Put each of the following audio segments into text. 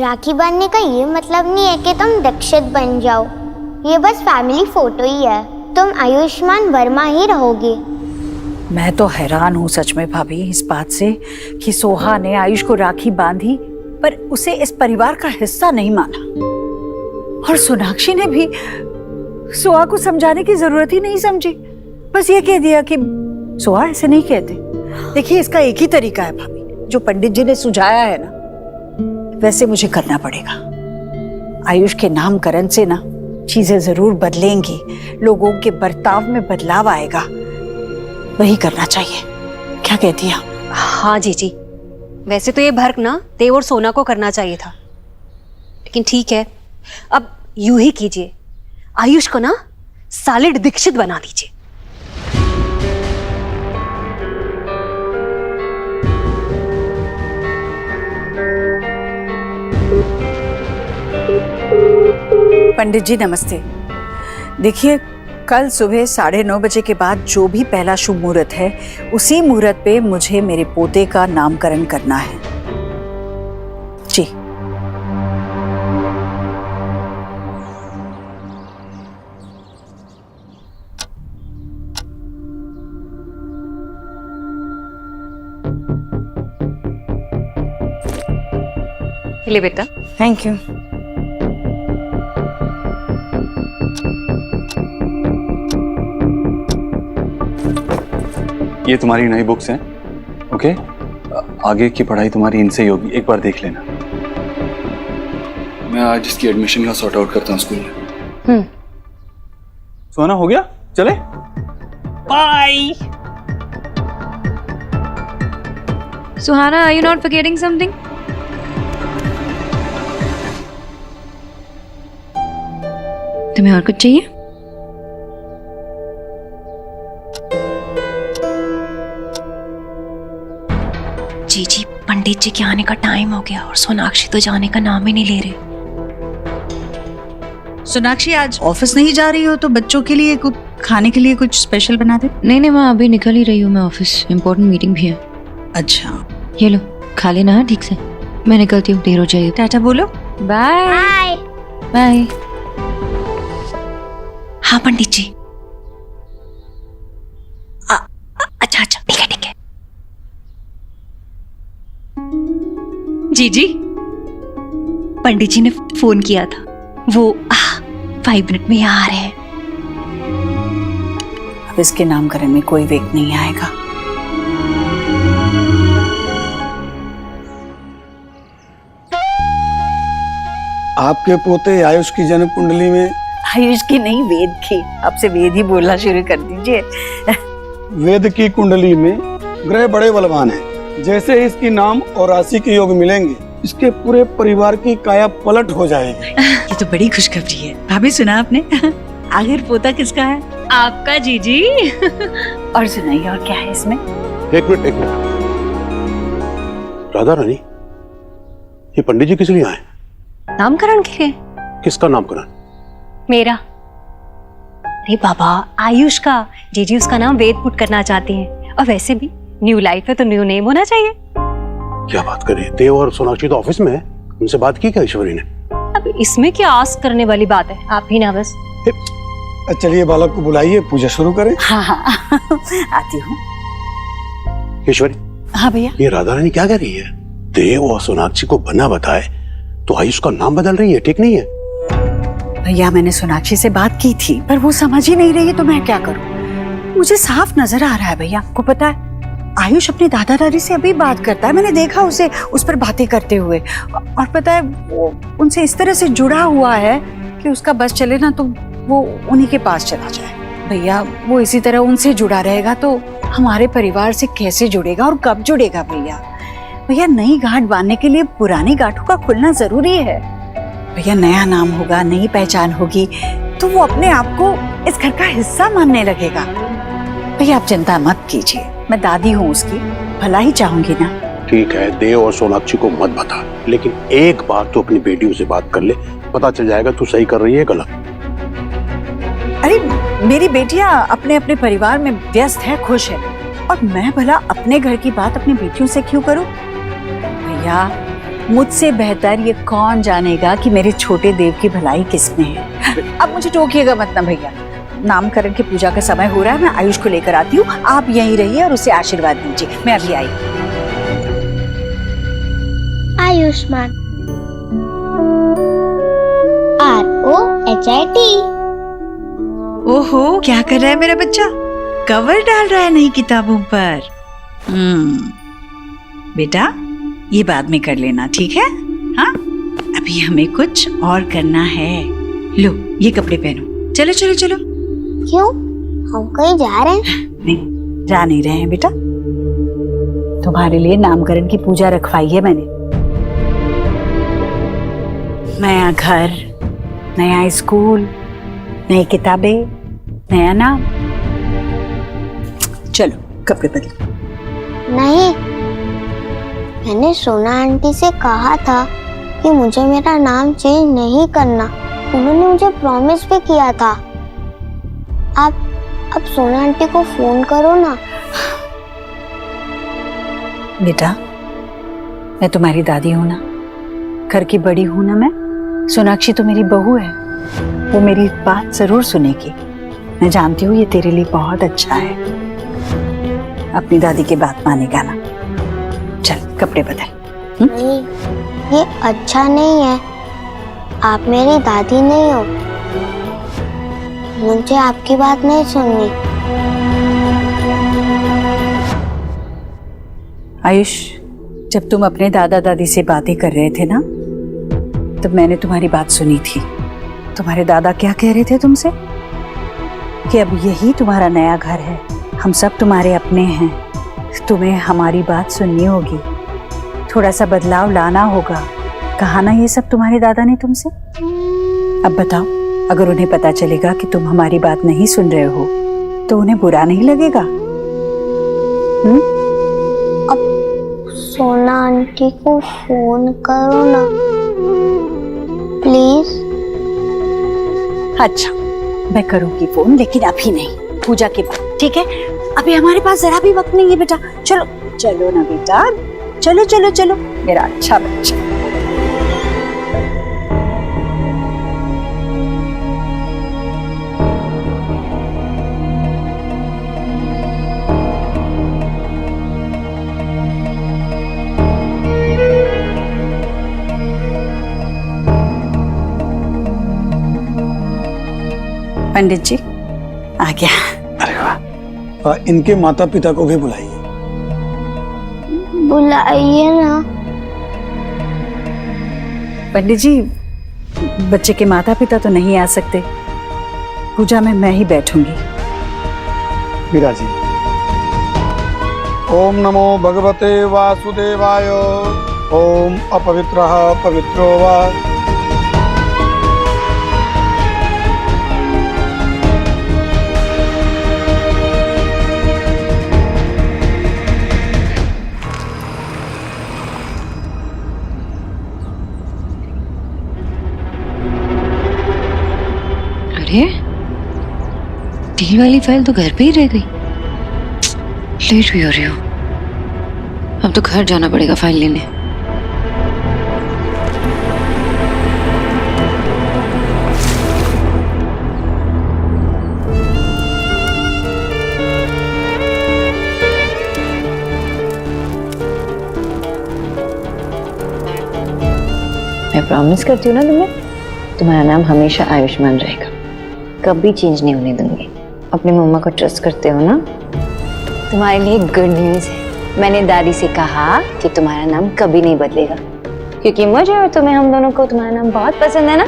राखी बांधने का ये मतलब नहीं है कि तुम दीक्षित बन जाओ। ये बस फैमिली फोटो ही है। तुम आयुष्मान वर्मा ही रहोगे। मैं तो हैरान हूँ सच में भाभी इस बात से कि सोहा ने आयुष को राखी बांधी पर उसे इस परिवार का हिस्सा नहीं माना। और सोनाक्षी ने भी सोहा को समझाने की जरूरत ही नहीं समझी, बस ये कह दिया कि सोहा ऐसे नहीं कहते। देखिए इसका एक ही तरीका है भाभी, जो पंडित जी ने सुझाया है ना वैसे मुझे करना पड़ेगा। आयुष के नामकरण से ना चीजें जरूर बदलेंगी, लोगों के बर्ताव में बदलाव आएगा, वही करना चाहिए। क्या कहती हैं? हाँ जीजी, वैसे तो ये भर्क ना देव और सोना को करना चाहिए था, लेकिन ठीक है अब यूं ही कीजिए, आयुष को ना सॉलिड दीक्षित बना दीजिए। पंडित जी नमस्ते। देखिए कल सुबह 9:30 बजे के बाद जो भी पहला शुभ मुहूर्त है उसी मुहूर्त पे मुझे मेरे पोते का नामकरण करना है जी। ले बेटा। Thank you. ये तुम्हारी नई बुक्स हैं, ओके? आगे की पढ़ाई तुम्हारी इनसे ही होगी, एक बार देख लेना। मैं आज इसकी एडमिशन का सॉर्ट आउट करता हूँ स्कूल में। सोना हो गया, चले? Bye. Suhana, are you not forgetting something? तुम्हें और कुछ चाहिए? जी पंडित जी के आने का टाइम हो गया और सोनाक्षी तो जाने का नाम ही नहीं ले रहे। सोनाक्षी आज ऑफिस नहीं जा रही हो तो बच्चों के लिए कुछ खाने के लिए कुछ स्पेशल बना दे। नहीं माँ, अभी निकल ही रही हूँ मैं ऑफिस, इम्पोर्टेंट मीटिंग भी है। अच्छा ये लो खा लेना ठीक से, मैं निकलती हूँ, देर हो जाएगी। टाटा बोलो। Bye bye. हाँ पंडित जी। अच्छा ठीक है ठीक है। जी पंडित जी ने फोन किया था, वो 5 मिनट में यहाँ आ रहे हैं। अब इसके नामकरण में कोई वेग नहीं आएगा। आपके पोते आयुष की जन्म कुंडली में, आयुष की नहीं वेद की, आपसे वेद ही बोलना शुरू कर दीजिए। वेद की कुंडली में ग्रह बड़े बलवान हैं। जैसे इसकी नाम और राशि के योग मिलेंगे, इसके पूरे परिवार की काया पलट हो जाएगी। ये तो बड़ी खुशखबरी है। भाभी सुना आपने? आखिर पोता किसका है? आपका जीजी। और सुनाइए और क्या है इसमें? एक मिनट। राधा रानी, ये पंडित जी किस लिए आए? नामकरण के लिए। किसका नामकरण? मेरा। अरे बाबा आयुष का। जीजी उसका नाम वेद पुट करना चाहती हैं, और वैसे भी न्यू लाइफ है तो न्यू नेम होना चाहिए। क्या बात कर रहे हैं? देव और सोनाक्षी तो ऑफिस में है, उनसे बात की क्या ईश्वरी ने? अब इसमें क्या आस्क करने वाली बात है, आप ही ना बस। चलिए बालक को बुलाइए, पूजा शुरू करें। हाँ आती हूँ। ईश्वरी। हाँ भैया। ये राधा रानी क्या कह रही है? देव और सोनाक्षी को बना बताए तो आयुष का नाम बदल रही है, ठीक नहीं है? भैया मैंने सोनाक्षी से बात की थी पर वो समझ ही नहीं रही, तो मैं क्या करूँ? मुझे साफ नजर आ रहा है भैया, आपको पता है आयुष अपने दादा दादी से अभी बात करता है, मैंने देखा उसे उस पर बातें करते हुए, और पता है वो उनसे इस तरह से जुड़ा हुआ है कि उसका बस चले ना तो वो उन्हीं के पास चला जाए। भैया वो इसी तरह उनसे जुड़ा रहेगा तो हमारे परिवार से कैसे जुड़ेगा और कब जुड़ेगा? भैया नई गांठ बांधने के लिए पुरानी गांठों का खुलना जरूरी है। भैया नया नाम होगा, नई पहचान होगी तो वो अपने आप को इस घर का हिस्सा मानने लगेगा। भैया आप चिंता मत कीजिए, मैं दादी हूँ उसकी, भला ही चाहूंगी ना। ठीक है, देव और सोनाक्षी को मत बता, लेकिन एक बार तो अपनी बेटियों से बात कर ले, पता चल जाएगा तू सही कर रही है गलत। अरे मेरी बेटियां अपने अपने परिवार में व्यस्त है, खुश है, और मैं भला अपने घर की बात अपनी बेटियों से क्यों करूं? भैया मुझसे बेहतर ये कौन जानेगा कि मेरे छोटे देव की भलाई किसमें है। अब मुझे टोकिएगा मत ना भैया, नामकरण की पूजा का समय हो रहा है, मैं आयुष को लेकर आती हूँ, आप यहीं रहिए और उसे आशीर्वाद दीजिए, मैं अभी आई। आयुष्मान ROHIT। ओहो, क्या कर रहा है मेरा बच्चा? कवर डाल रहा है नई किताबों पर। बेटा ये बाद में कर लेना, ठीक है? हाँ, अभी हमें कुछ और करना है। लो ये कपड़े पहनो, चलो चलो चलो। क्यों, हम कहीं जा रहे हैं? नहीं, जा नहीं रहे हैं बेटा, तुम्हारे लिए नामकरण की पूजा रखवाई है मैंने। नया घर, नया स्कूल, नई किताबें, नया नाम। चलो कपड़े बदलो। नहीं, मैंने सोना आंटी से कहा था कि मुझे मेरा नाम चेंज नहीं करना, उन्होंने मुझे प्रॉमिस भी किया था। आप सोना आंटी को फोन करो ना। बेटा मैं तुम्हारी दादी हूं ना, घर की बड़ी हूं ना मैं। सोनाक्षी तो मेरी बहू है, वो मेरी बात जरूर सुनेगी। मैं जानती हूँ ये तेरे लिए बहुत अच्छा है, अपनी दादी की बात मानेगा ना। चल कपड़े बदल। नहीं, ये अच्छा नहीं है, आप मेरी दादी नहीं हो, मुझे आपकी बात नहीं सुननी। आयुष, जब तुम अपने दादा दादी से बातें कर रहे थे ना, तब मैंने तुम्हारी बात सुनी थी। तुम्हारे दादा क्या कह रहे थे तुमसे? कि अब यही तुम्हारा नया घर है, हम सब तुम्हारे अपने हैं, तुम्हें हमारी बात सुननी होगी, थोड़ा सा बदलाव लाना होगा। कहा ना ये सब तुम्हारे दादा ने तुमसे? अब बताओ, अगर उन्हें पता चलेगा कि तुम हमारी बात नहीं सुन रहे हो तो उन्हें बुरा नहीं लगेगा? अब सोना आंटी को फोन करो ना प्लीज। अच्छा मैं करूंगी फोन, लेकिन अभी नहीं, पूजा के बाद, ठीक है? अभी हमारे पास जरा भी वक्त नहीं है बेटा। चलो चलो ना बेटा, चलो चलो चलो मेरा अच्छा बच्चा। पंडित जी आ गया। अरे वाह, इनके माता पिता को भी बुलाइए। बुलाइए ना। पंडित जी, बच्चे के माता पिता तो नहीं आ सकते, पूजा में मैं ही बैठूंगी। विराजी। ओम नमो भगवते वासुदेवाय। ओम अपवित्रः पवित्रो वा। अरे डील वाली फाइल तो घर पे ही रह गई, लेट भी हो रही हूँ। अब तो घर जाना पड़ेगा फाइल लेने। मैं प्रॉमिस करती हूँ ना तुम्हें, तुम्हारा नाम हमेशा आयुष्मान रहेगा, कभी चेंज नहीं होने दूंगी। अपनी मम्मा को ट्रस्ट करते हो ना? तुम्हारे लिए गुड न्यूज़ है, मैंने दादी से कहा कि तुम्हारा नाम कभी नहीं बदलेगा, क्योंकि मुझे और तुम्हें, हम दोनों को तुम्हारा नाम बहुत पसंद है ना।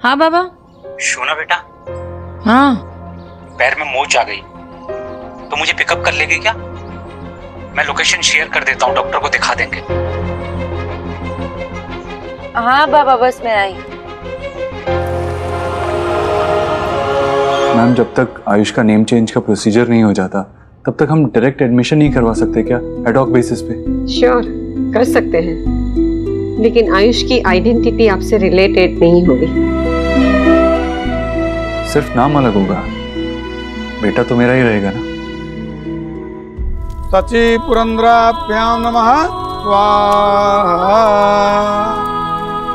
हाँ बाबा। सोना बेटा, हाँ पैर में मोच आ गई तो मुझे पिकअप कर लेगी क्या? मैं लोकेशन शेयर कर देता हूँ, डॉक्टर को दिखा देंगे। हाँ बाबा, बस मैं आई। मैम, जब तक आयुष का नेम चेंज का प्रोसीजर नहीं हो जाता तब तक हम डायरेक्ट एडमिशन नहीं करवा सकते क्या, एडॉक बेसिस पे? श्योर, कर सकते हैं, लेकिन आयुष की आइडेंटिटी आपसे रिलेटेड नहीं होगी। सिर्फ नाम अलग होगा, बेटा तो मेरा ही रहेगा ना। सची पुरंद्राभ्याम नमः स्वाहा।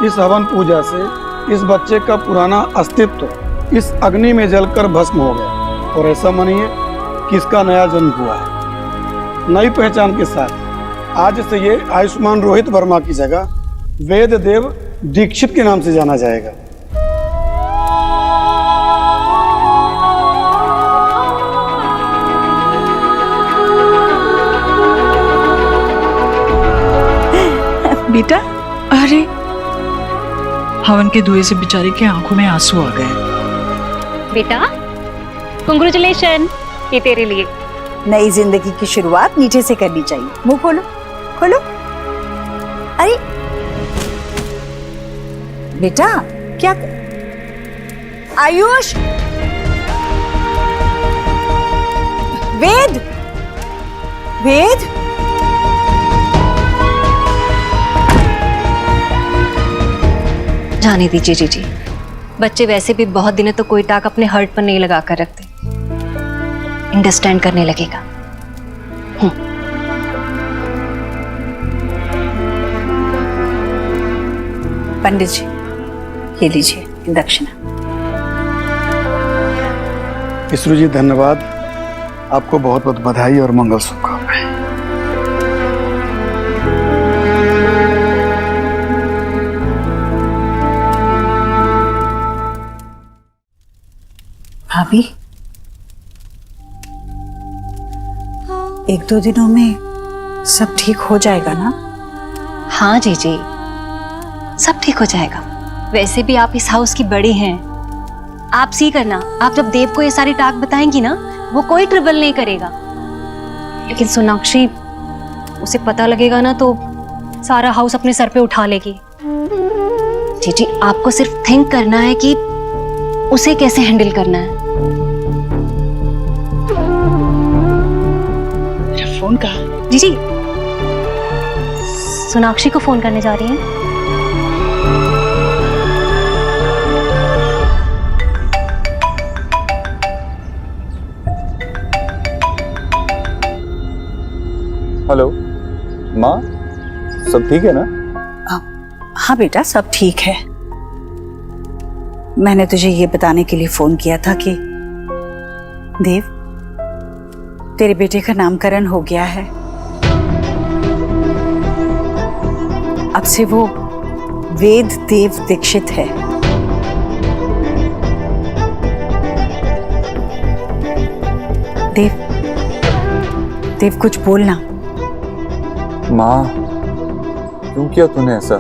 इस हवन पूजा से इस बच्चे का पुराना अस्तित्व इस अग्नि में जलकर भस्म हो गया और ऐसा मानिए कि इसका नया जन्म हुआ है। नई पहचान के साथ आज से ये आयुष्मान रोहित वर्मा की जगह वेद देव दीक्षित के नाम से जाना जाएगा। बेटा, अरे हवन के धुएं से बेचारी के आंखों में आंसू आ गए। बेटा, कांग्रेचुलेशन, ये तेरे लिए। नई जिंदगी की शुरुआत नीचे से करनी चाहिए। मुंह खोलो, खोलो। अरे बेटा, क्या आयुष, वेद, वेद, जाने दीजिए जीजी, बच्चे वैसे भी बहुत दिनों तो कोई टाक अपने हर्ट पर नहीं लगा कर रखते, अंडरस्टैंड करने लगेगा। पंडित जी, ये लीजिए दक्षिणा। इसरू जी धन्यवाद, आपको बहुत बहुत बधाई और मंगल शुभकामनाएं। भाभी, एक दो दिनों में सब ठीक हो जाएगा ना? हाँ जीजी, सब ठीक हो जाएगा। वैसे भी आप इस हाउस की बड़ी हैं, आप सी करना, आप जब देव को ये सारी टाक बताएंगी ना, वो कोई ट्रबल नहीं करेगा। लेकिन सोनाक्षी, उसे पता लगेगा ना तो सारा हाउस अपने सर पे उठा लेगी। जीजी, आपको सिर्फ थिंक करना है कि उसे कैसे हैंडल करना है। मेरा फोन कहाँ? जीजी, सोनाक्षी को फोन करने जा रही हैं। हेलो माँ, सब ठीक है ना? हाँ बेटा, सब ठीक है। मैंने तुझे ये बताने के लिए फोन किया था कि देव, तेरे बेटे का नामकरण हो गया है। अब से वो वेद देव दीक्षित है। देव, देव कुछ बोलना। माँ, क्यों किया तूने ऐसा?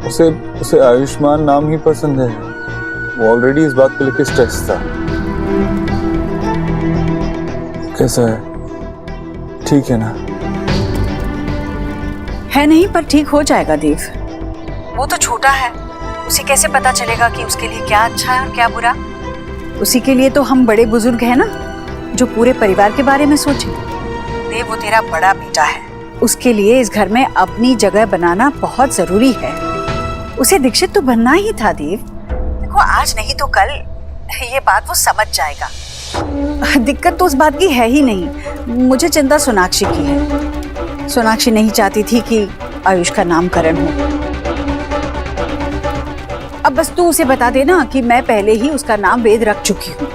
उसे उसे आयुष्मान नाम ही पसंद है। वो ऑलरेडी इस बात को लेकर स्ट्रेस था। कैसा है? ठीक है ना? है नहीं, पर ठीक हो जाएगा देव। वो तो छोटा है, उसे कैसे पता चलेगा कि उसके लिए क्या अच्छा है और क्या बुरा। उसी के लिए तो हम बड़े बुजुर्ग हैं ना, जो पूरे परिवार के बारे में सोचे। देव, वो तेरा बड़ा बेटा है, उसके लिए इस घर में अपनी जगह बनाना बहुत जरूरी है। उसे दीक्षित तो बनना ही था देव। देखो, आज नहीं तो कल ये बात वो समझ जाएगा। दिक्कत तो उस बात की है ही नहीं, मुझे चिंता सोनाक्षी की है। सोनाक्षी नहीं चाहती थी कि आयुष का नामकरण हो। अब बस तू उसे बता देना कि मैं पहले ही उसका नाम वेद रख चुकी हूँ।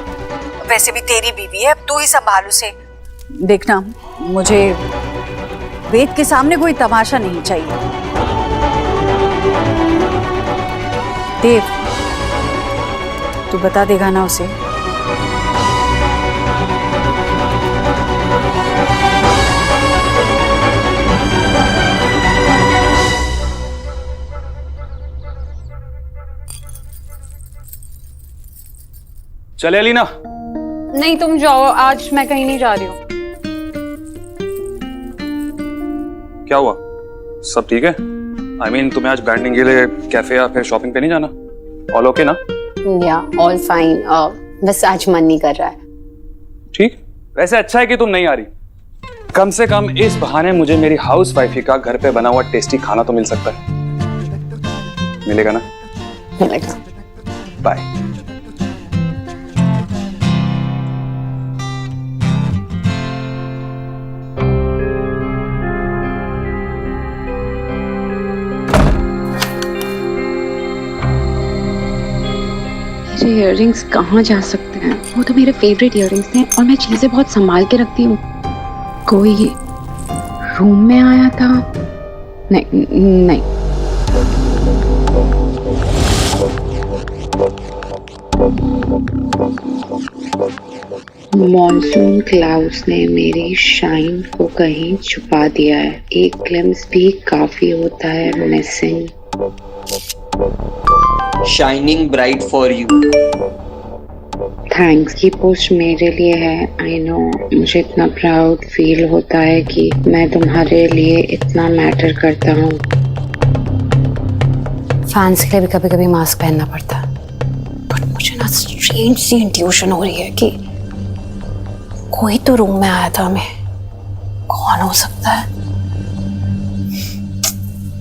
वैसे भी तेरी बीवी है, अब तू ही संभाल उसे। देखना, मुझे वेद के सामने कोई तमाशा नहीं चाहिए। देव, तू बता देगा ना उसे? चले अलीना। नहीं तुम जाओ, आज मैं कहीं नहीं जा रही हूँ। क्या हुआ, सब ठीक है? I mean, तुम्हें आज बैंडिंग के लिए कैफे या फिर शॉपिंग पे नहीं जाना? ऑल ओके ना? या ऑल फाइन, बस आज मन नहीं कर रहा है। ठीक, वैसे अच्छा है कि तुम नहीं आ रही। कम से कम इस बहाने मुझे मेरी हाउस वाइफी का घर पे बना हुआ टेस्टी खाना तो मिल सकता है। मिलेगा ना? मिलेगा। बाय। ये इयररिंग्स कहाँ जा सकते हैं? वो तो मेरे फेवरेट इयररिंग्स हैं और मैं चीजें बहुत संभाल के रखती हूँ। कोई रूम में आया था? नहीं नहीं। मॉनसून क्लाउड्स ने मेरी शाइन को कहीं छुपा दिया है। एक ग्लिम्स भी काफी होता है missing. Shining bright for you. Thanks की पोस्ट मेरे लिए है। आई नो, मुझे इतना प्राउड फील होता है कि मैं तुम्हारे लिए इतना मैटर करता हूँ। फैंस के लिए भी कभी कभी मास्क पहनना पड़ता है, बट मुझे ना स्ट्रेंज सी इंट्यूशन हो रही है कि कोई तो रूम में आया था हमें। कौन हो सकता है?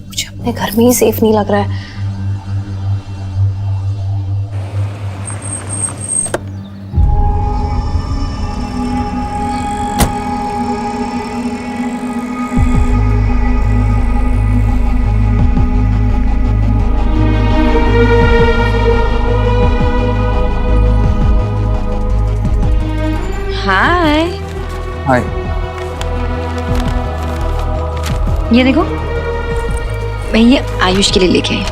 मुझे अपने घर में ही सेफ नहीं लग रहा है। हाय। हाय। ये देखो, मैं ये आयुष के लिए लेके आई।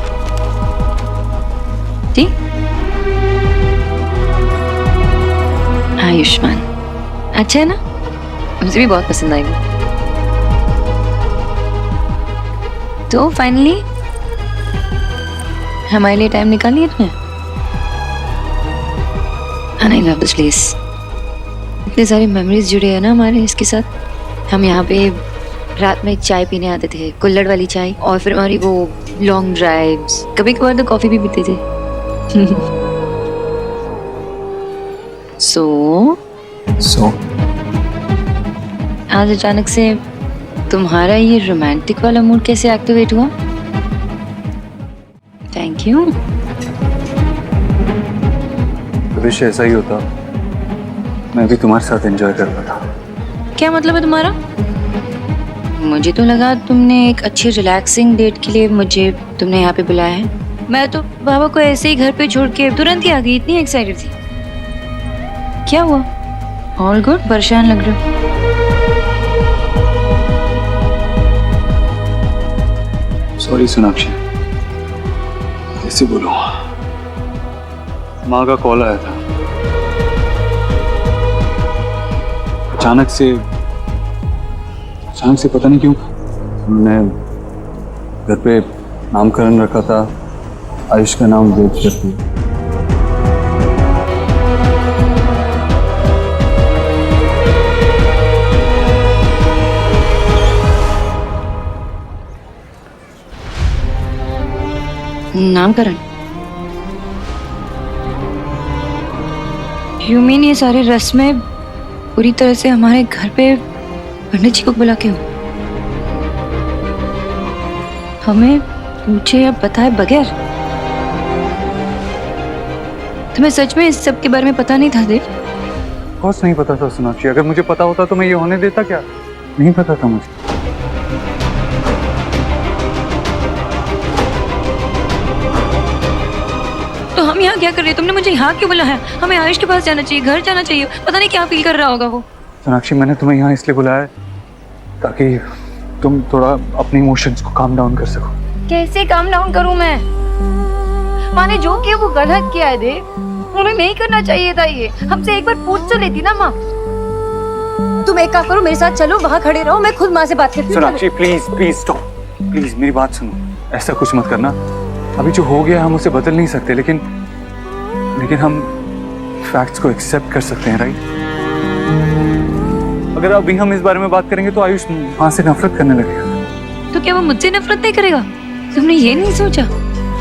ठीक, आयुष्मान अच्छा है ना? मुझे भी बहुत पसंद आएगा। तो फाइनली हमारे लिए टाइम निकालिए तुमने। And I love this place. इतने सारे मेमोरीज जुड़े हैं ना हमारे इसके साथ। हम यहाँ पे रात में चाय पीने आते थे, कुल्हड़ वाली चाय, और फिर हमारी वो लॉन्ग ड्राइव्स, कभी कभार तो कॉफी भी पीते थे। सो आज अचानक से तुम्हारा ये रोमांटिक वाला मूड कैसे एक्टिवेट हुआ? Thank you. विषय ऐसा ही होता, मैं भी तुम्हारे साथ एंजॉय कर रहा था। क्या मतलब है तुम्हारा? मुझे तो लगा तुमने एक अच्छी रिलैक्सिंग डेट के लिए मुझे तुमने यहाँ पे बुलाया है। मैं तो बाबा को ऐसे ही घर पे छोड़ के तुरंत ही आ गई, इतनी एक्साइटेड थी। क्या हुआ? All good? परेशान लग रहे हो। सॉरी सोनाक्षी, कैसे बोलूं, माँ का कॉल आया था। अचानक से पता नहीं क्यों उन्होंने घर पे नामकरण रखा था, आयुष का नाम वेद कर दिया। नामकरण? यू मीन ये सारी रस्में पूरी तरह से हमारे घर पे पंडित जी को बुला के हो? हमें पूछे या बताए बगैर? तुम्हें सच में इस सब के बारे में पता नहीं था देव? कुछ नहीं पता था सोनाक्षी, अगर मुझे पता होता तो मैं ये होने देता क्या? नहीं पता था मुझे। तो हम यहाँ क्या कर रहे हैं? तुमने मुझे यहाँ क्यों बुलाया? हमें आयुष के पास जाना चाहिए, घर जाना चाहिए। पता नहीं क्या फील कर रहा होगा वो। सोनाक्षी, मैंने तुम्हें यहाँ इसलिए बुलाया है ताकि तुम थोड़ा अपने इमोशंस को काम डाउन कर सको। कैसे काम डाउन करूं मैं? माँ ने जो किया वो गलत किया है देव। उन्हें नहीं करना चाहिए था ये। हमसे एक बार पूछ तो लेती ना माँ। तुम एक काम करो, मेरे साथ चलो, वहाँ खड़े रहो, मैं खुद माँ से बात करती हूँ। सोनाक्षी प्लीज स्टॉप, प्लीज मेरी बात सुनो। ऐसा कुछ मत करना। अभी जो हो गया हम उसे बदल नहीं सकते, लेकिन हम फैक्ट्स को एक्सेप्ट कर सकते हैं, राइट? अगर अभी हम इस बारे में बात करेंगे तो आयुष वहां से नफरत करने लगेगा। तो क्या वो मुझसे नफरत नहीं करेगा? तुमने ये नहीं सोचा?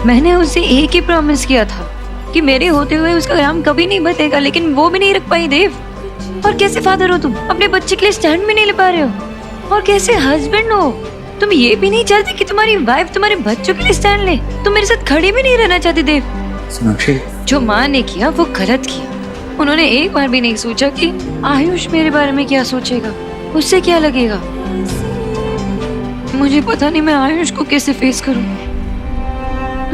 मैंने उसे एक ही प्रॉमिस किया था कि मेरे होते हुए उसका नाम कभी नहीं बतेगा, लेकिन वो भी नहीं रख पाई देव। और कैसे फादर हो तुम? अपने बच्चे के लिए स्टैंड भी नहीं ले पा रहे हो। और कैसे हस्बैंड हो? तुम ये भी नहीं चाहते कि तुम्हारी वाइफ तुम्हारे बच्चों के लिए स्टैंड ले? तुम मेरे साथ खड़े भी नहीं रहना चाहते देव। सोनाक्षी, जो माँ ने किया वो गलत किया। उन्होंने एक बार भी नहीं सोचा कि आयुष मेरे बारे में क्या सोचेगा, उससे क्या लगेगा। मुझे पता नहीं मैं आयुष को कैसे फेस करूं।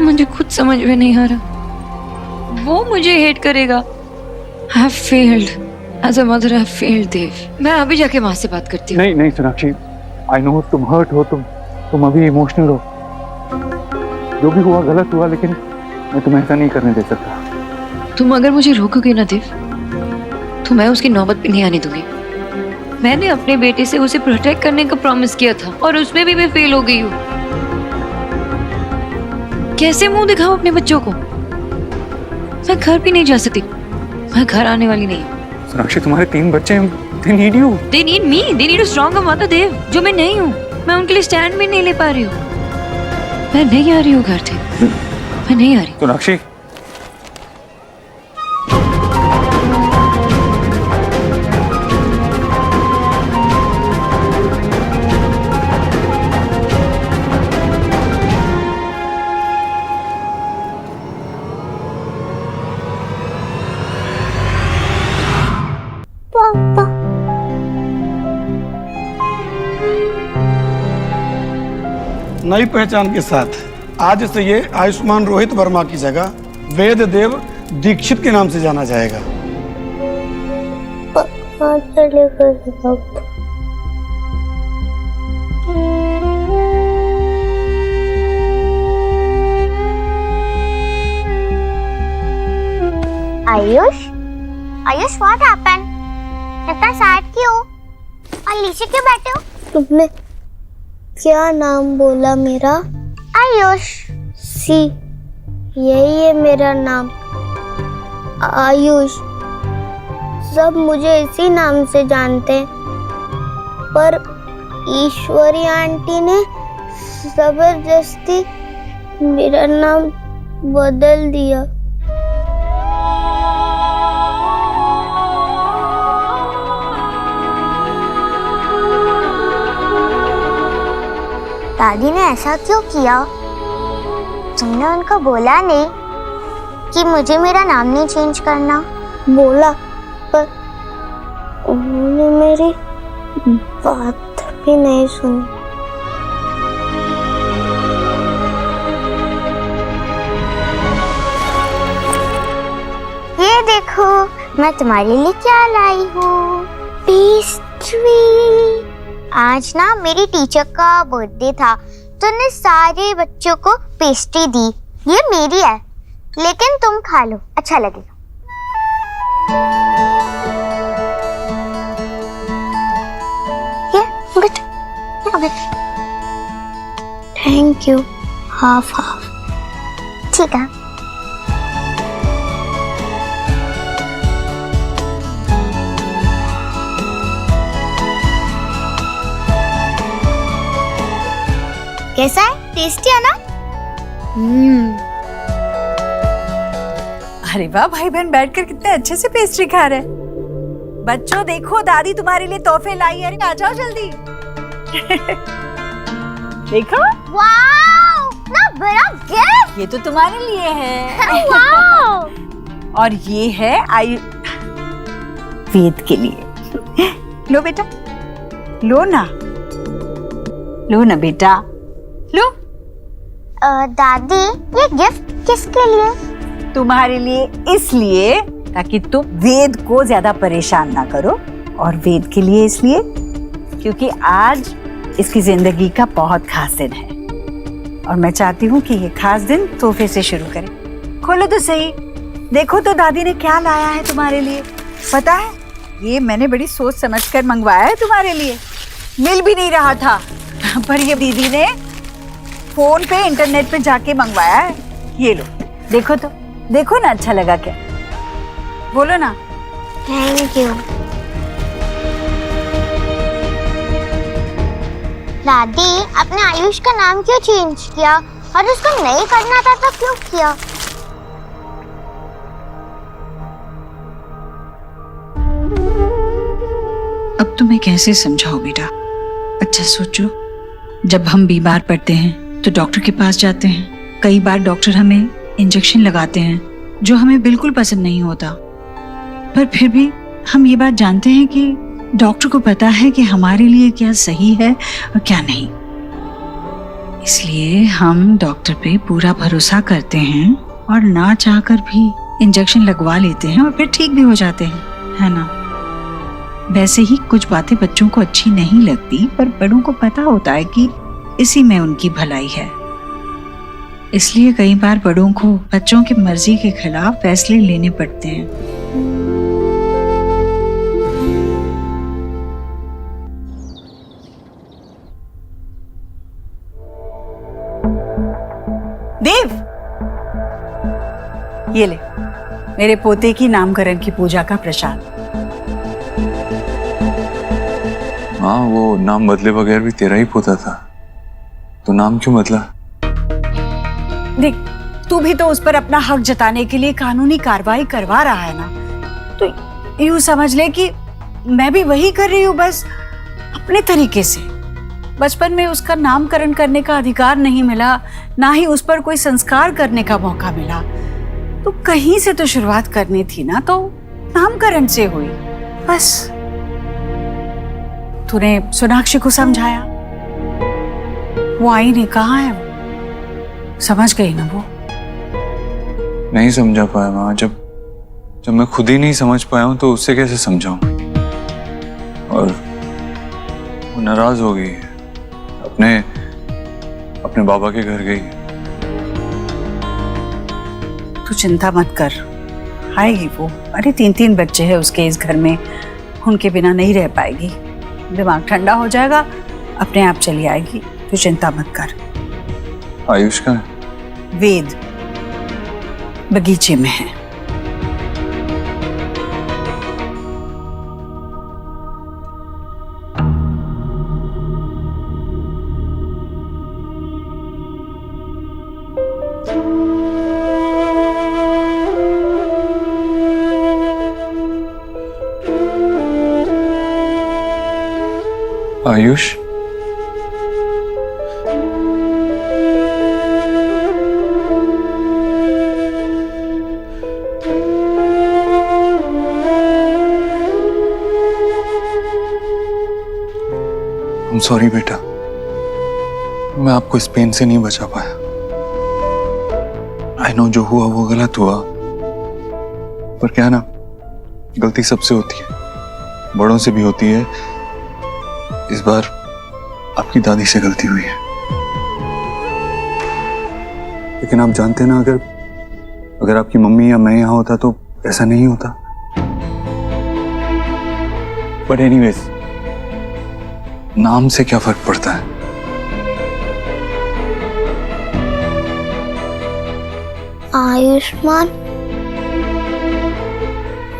मुझे खुद समझ में नहीं आ रहा। वो मुझे हेट करेगा। I have failed. As a mother, I have failed, देव। मैं अभी जाके माँ से बात करती हूँ। नहीं सोनाक्षी, आई नो तुम हर्ट हो, तुम अभी इमोशनल हो। जो भी हुआ गलत हुआ, लेकिन मैं तुम्हें ऐसा नहीं करने दे सकता। तुम अगर मुझे रोकोगे ना देव, तो मैं उसकी नौबत भी नहीं आने दूंगी। मैंने अपने बेटे से उसे प्रोटेक्ट करने का प्रॉमिस किया था और उसमें भी मैं फेल हो गई हूँ। कैसे मुंह दिखाऊं अपने बच्चों को? मैं घर भी नहीं जा सकती। मैं घर आने वाली नहीं। सोनाक्षी, तुम्हारे 3 बच्चे हैं, they need you. They need me. They need a stronger mother, देव, जो मैं नहीं हूँ। मैं उनके लिए स्टैंड भी नहीं ले पा रही हूँ। मैं नहीं आ रही हूँ घर देव। मैं नहीं आ रही। सोनाक्षी, पापा नई पहचान के साथ आज से ये आयुष्मान रोहित वर्मा की जगह वेद देव दीक्षित के नाम से जाना जाएगा। Ayush, Ayush, what happened? इतना सैड क्यों? और नीचे क्यों बैठे हो? तुमने क्या नाम बोला मेरा? आयुष। सी, यही है मेरा नाम, आयुष। सब मुझे इसी नाम से जानते हैं, पर ईश्वरी आंटी ने जबरदस्ती मेरा नाम बदल दिया। दादी ने ऐसा क्यों किया? तुमने उनको बोला नहीं कि मुझे मेरा नाम नहीं चेंज करना? बोला, पर उन्होंने मेरी बात भी नहीं सुनी। ये देखो, मैं तुम्हारे लिए क्या लाई हूँ, पेस्ट्री। आज ना मेरी टीचर का बर्थडे था, तो उन्हें सारे बच्चों को पेस्ट्री दी। ये मेरी है, लेकिन तुम खा लो, अच्छा लगेगा। Thank you. हाफ हाफ, ठीक है। कैसा है? टेस्टी है ना? अरे वाह, भाई बहन बैठकर कितने अच्छे से पेस्ट्री खा रहे हैं। बच्चों देखो, दादी तुम्हारे लिए तोहफे लाई है, आ जाओ जल्दी। देखो, वाओ, ना बड़ा गिफ्ट। ये तो तुम्हारे लिए है। वाओ। और ये है वेद के लिए। लो बेटा, लो ना, लो ना बेटा, लो। दादी, ये गिफ्ट किसके लिए? तुम्हारे लिए, इसलिए ताकि तुम वेद को ज्यादा परेशान ना करो, और वेद के लिए इसलिए क्योंकि आज इसकी जिंदगी का बहुत खास दिन है, और मैं चाहती हूँ कि ये खास दिन तोहफे से शुरू करें। खोलो तो सही, देखो तो दादी ने क्या लाया है तुम्हारे लिए। पता है, ये मैंने बड़ी सोच समझकर मंगवाया है तुम्हारे लिए। मिल भी नहीं रहा था, पर ये दीदी ने फोन पे, इंटरनेट पे जाके मंगवाया है। ये लो, देखो तो, देखो ना, अच्छा लगा क्या? बोलो ना। Thank you. दादी, आपने आयुष का नाम क्यों चेंज किया? और उसको नहीं करना था तो क्यों किया? अब तुम्हें कैसे समझाओ बेटा? अच्छा सोचो, जब हम बीमार पड़ते हैं तो डॉक्टर के पास जाते हैं। कई बार डॉक्टर हमें इंजेक्शन लगाते हैं जो हमें बिल्कुल पसंद नहीं होता, पर फिर भी हम ये बात जानते हैं कि डॉक्टर को पता है कि हमारे लिए क्या सही है और क्या नहीं। इसलिए हम डॉक्टर पे पूरा भरोसा करते हैं और ना चाहकर भी इंजेक्शन लगवा लेते हैं और फिर ठीक भी हो जाते हैं, है ना? वैसे ही कुछ बातें बच्चों को अच्छी नहीं लगती, पर बड़ों को पता होता है कि इसी में उनकी भलाई है। इसलिए कई बार बड़ों को बच्चों की मर्जी के खिलाफ फैसले लेने पड़ते हैं। देव, ये ले मेरे पोते की नामकरण की पूजा का प्रसाद। हाँ, वो नाम बदले बगैर भी तेरा ही पोता था, तो नाम क्यों बदला? देख, तू भी तो उस पर अपना हक जताने के लिए कानूनी कार्रवाई करवा रहा है ना, तो यूं समझ ले कि मैं भी वही कर रही हूँ, बस अपने तरीके से। बचपन में उसका नामकरण करने का अधिकार नहीं मिला, ना ही उस पर कोई संस्कार करने का मौका मिला, तो कहीं से तो शुरुआत करनी थी ना, तो नामकरण से हुई बस। तूने सोनाक्षी को समझाया, वो आई नहीं, कहाँ है वो? समझ गई ना वो? नहीं समझा पाया माँ। जब मैं खुद ही नहीं समझ पाया हूँ तो उससे कैसे समझाऊं? और वो नाराज हो गई है, अपने बाबा के घर गई। तू चिंता मत कर, आएगी वो। अरे 3 बच्चे हैं उसके इस घर में, उनके बिना नहीं रह पाएगी। दिमाग ठंडा हो जाएगा, अपने आप चली आएगी, तू चिंता मत कर। आयुष का वेद बगीचे में है। आयुष, सॉरी बेटा, मैं आपको इस पेन से नहीं बचा पाया। आई नो जो हुआ वो गलत हुआ, पर क्या ना, गलती सबसे होती है, बड़ों से भी होती है। इस बार आपकी दादी से गलती हुई है, लेकिन आप जानते ना, अगर आपकी मम्मी या मैं यहाँ होता तो ऐसा नहीं होता। बट एनीवेज, नाम से क्या फर्क पड़ता है? आयुष्मान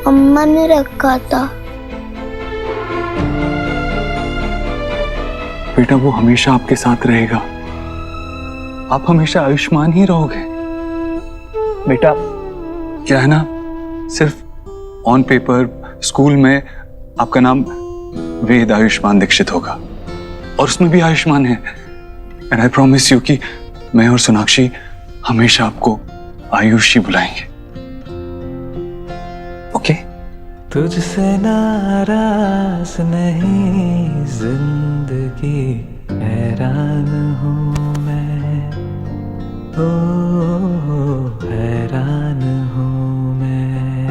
अम्मा ने रखा था। बेटा, वो हमेशा आपके साथ रहेगा, आप हमेशा आयुष्मान ही रहोगे। बेटा, क्या है ना, सिर्फ ऑन पेपर स्कूल में आपका नाम वेद आयुष्मान दीक्षित होगा, और उसमें भी आयुष्मान है। एंड आई प्रॉमिस यू कि मैं और सोनाक्षी हमेशा आपको आयुष ही बुलाएंगे, ओके? तुझसे नाराज नहीं जिंदगी, हैरान हूँ मैं, ओ हैरान हूँ मैं,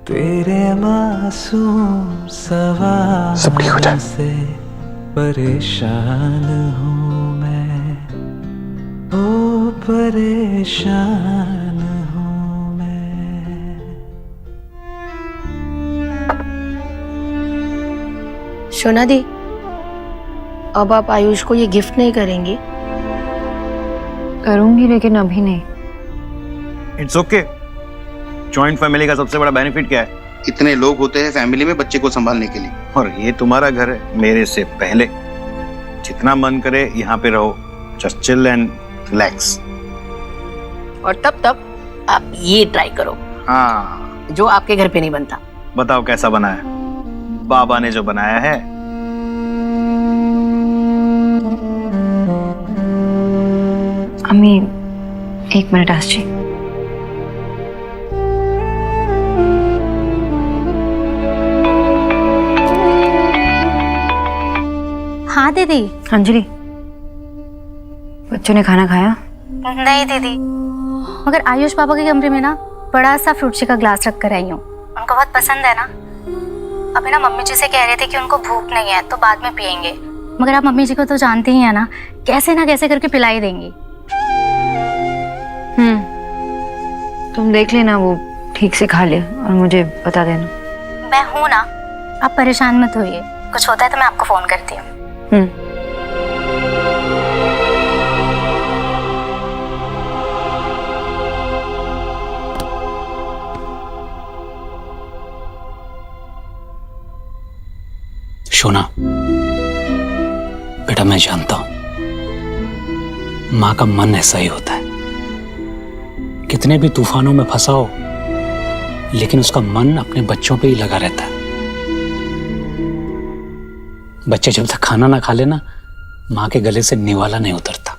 तेरे मासूम सवाल से परेशान हूँ मैं, ओ परेशान हूँ मैं। सोना दी, अब आप आयुष को ये गिफ्ट नहीं करेंगी? करूंगी, लेकिन अभी नहीं। इट्स ओके, जॉइंट फैमिली का सबसे बड़ा बेनिफिट क्या है? इतने लोग होते हैं फैमिली में बच्चे को संभालने के लिए। और ये तुम्हारा घर है मेरे से पहले। जितना मन करे यहाँ पे रहो, जस्ट चिल एंड रिलैक्स। और तब तक आप ये ट्राई करो। हाँ, जो आपके घर पे नहीं बनता। बताओ कैसा बना है? बाबा ने जो बनाया है। अम्मी, एक मिनट आशी। हाँ दीदी। अंजलि, बच्चों ने खाना खाया? नहीं दीदी, मगर आयुष पापा के कमरे में ना बड़ा सा फ्रूट शेक का ग्लास रख कर आई हूँ। उनको बहुत पसंद है ना। अभी ना मम्मी जी से कह रहे थे कि उनको भूख नहीं है तो बाद में पियेंगे, मगर आप मम्मी जी को तो जानती ही है ना कैसे करके पिला ही देंगी। तुम देख लेना, वो ठीक से खा ले और मुझे बता देना। मैं हूँ ना, आप परेशान मत होइए। कुछ होता है तो मैं आपको फोन करती हूँ। शोना, बेटा मैं जानता हूं मां का मन ऐसा ही होता है। कितने भी तूफानों में फंसा हो, लेकिन उसका मन अपने बच्चों पे ही लगा रहता है। बच्चे जब तक खाना ना खा लेना, मां के गले से निवाला नहीं उतरता।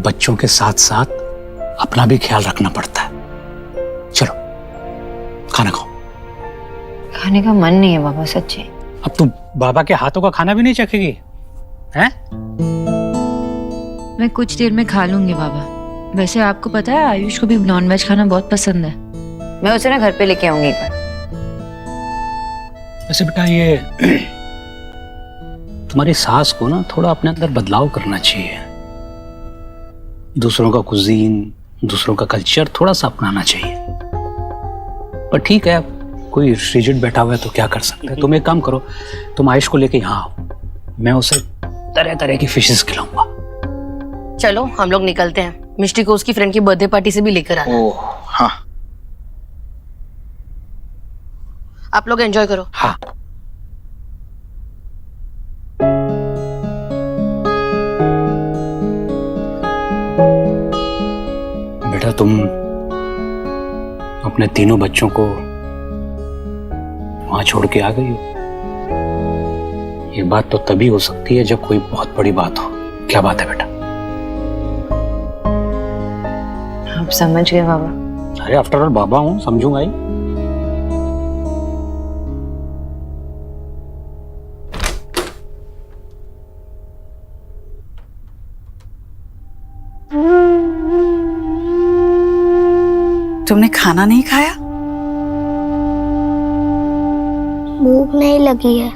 बच्चों के साथ साथ अपना भी ख्याल रखना पड़ता है। चलो खाना खाओ। खाने का मन नहीं है बाबा, सच्ची। अब तू बाबा के हाथों का खाना भी नहीं चखेगी हैं? मैं कुछ देर में खा लूंगी बाबा। वैसे आपको पता है आयुष को भी नॉनवेज खाना बहुत पसंद है। मैं उसे ना घर पे लेके आऊंगी एक बार। वैसे बेटा ये तुम्हारी सास को ना थोड़ा अपने अंदर बदलाव करना चाहिए। दूसरों का कुजीन, दूसरों का कल्चर थोड़ा सा अपनाना चाहिए। पर ठीक है, कोई रिजिड बैठा हुआ है तो क्या कर सकते हैं। तुम एक काम करो, तुम आयुष को लेके यहाँ आओ, मैं उसे तरह तरह की फिशेस खिलाऊंगा। चलो हम लोग निकलते हैं। मिष्टी को उसकी फ्रेंड की बर्थडे पार्टी से भी लेकर आना। ओह हाँ, आप लोग एंजॉय करो। हाँ। बेटा तुम अपने तीनों बच्चों को वहां छोड़ के आ गई हो। ये बात तो तभी हो सकती है जब कोई बहुत बड़ी बात हो। क्या बात है बेटा? आप समझ गए बाबा? अरे आफ्टर ऑल बाबा हूं, समझूंगा ही। तुमने खाना नहीं खाया? भूख नहीं लगी है।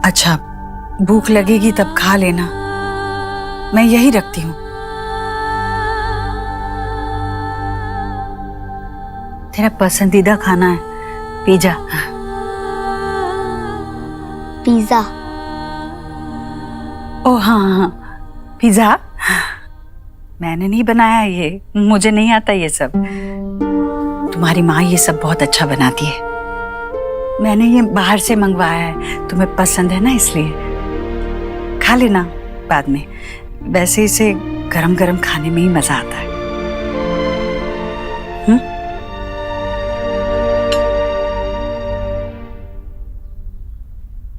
अच्छा, भूख लगेगी तब खा लेना, मैं यही रखती हूँ। तेरा पसंदीदा खाना है पिज्जा। पिज्जा? ओह हाँ, पिज्जा मैंने नहीं बनाया, ये मुझे नहीं आता ये सब। तुम्हारी माँ ये सब बहुत अच्छा बनाती है। मैंने ये बाहर से मंगवाया है, तुम्हें पसंद है ना इसलिए। खा लेना बाद में। वैसे इसे गरम गरम खाने में ही मजा आता है।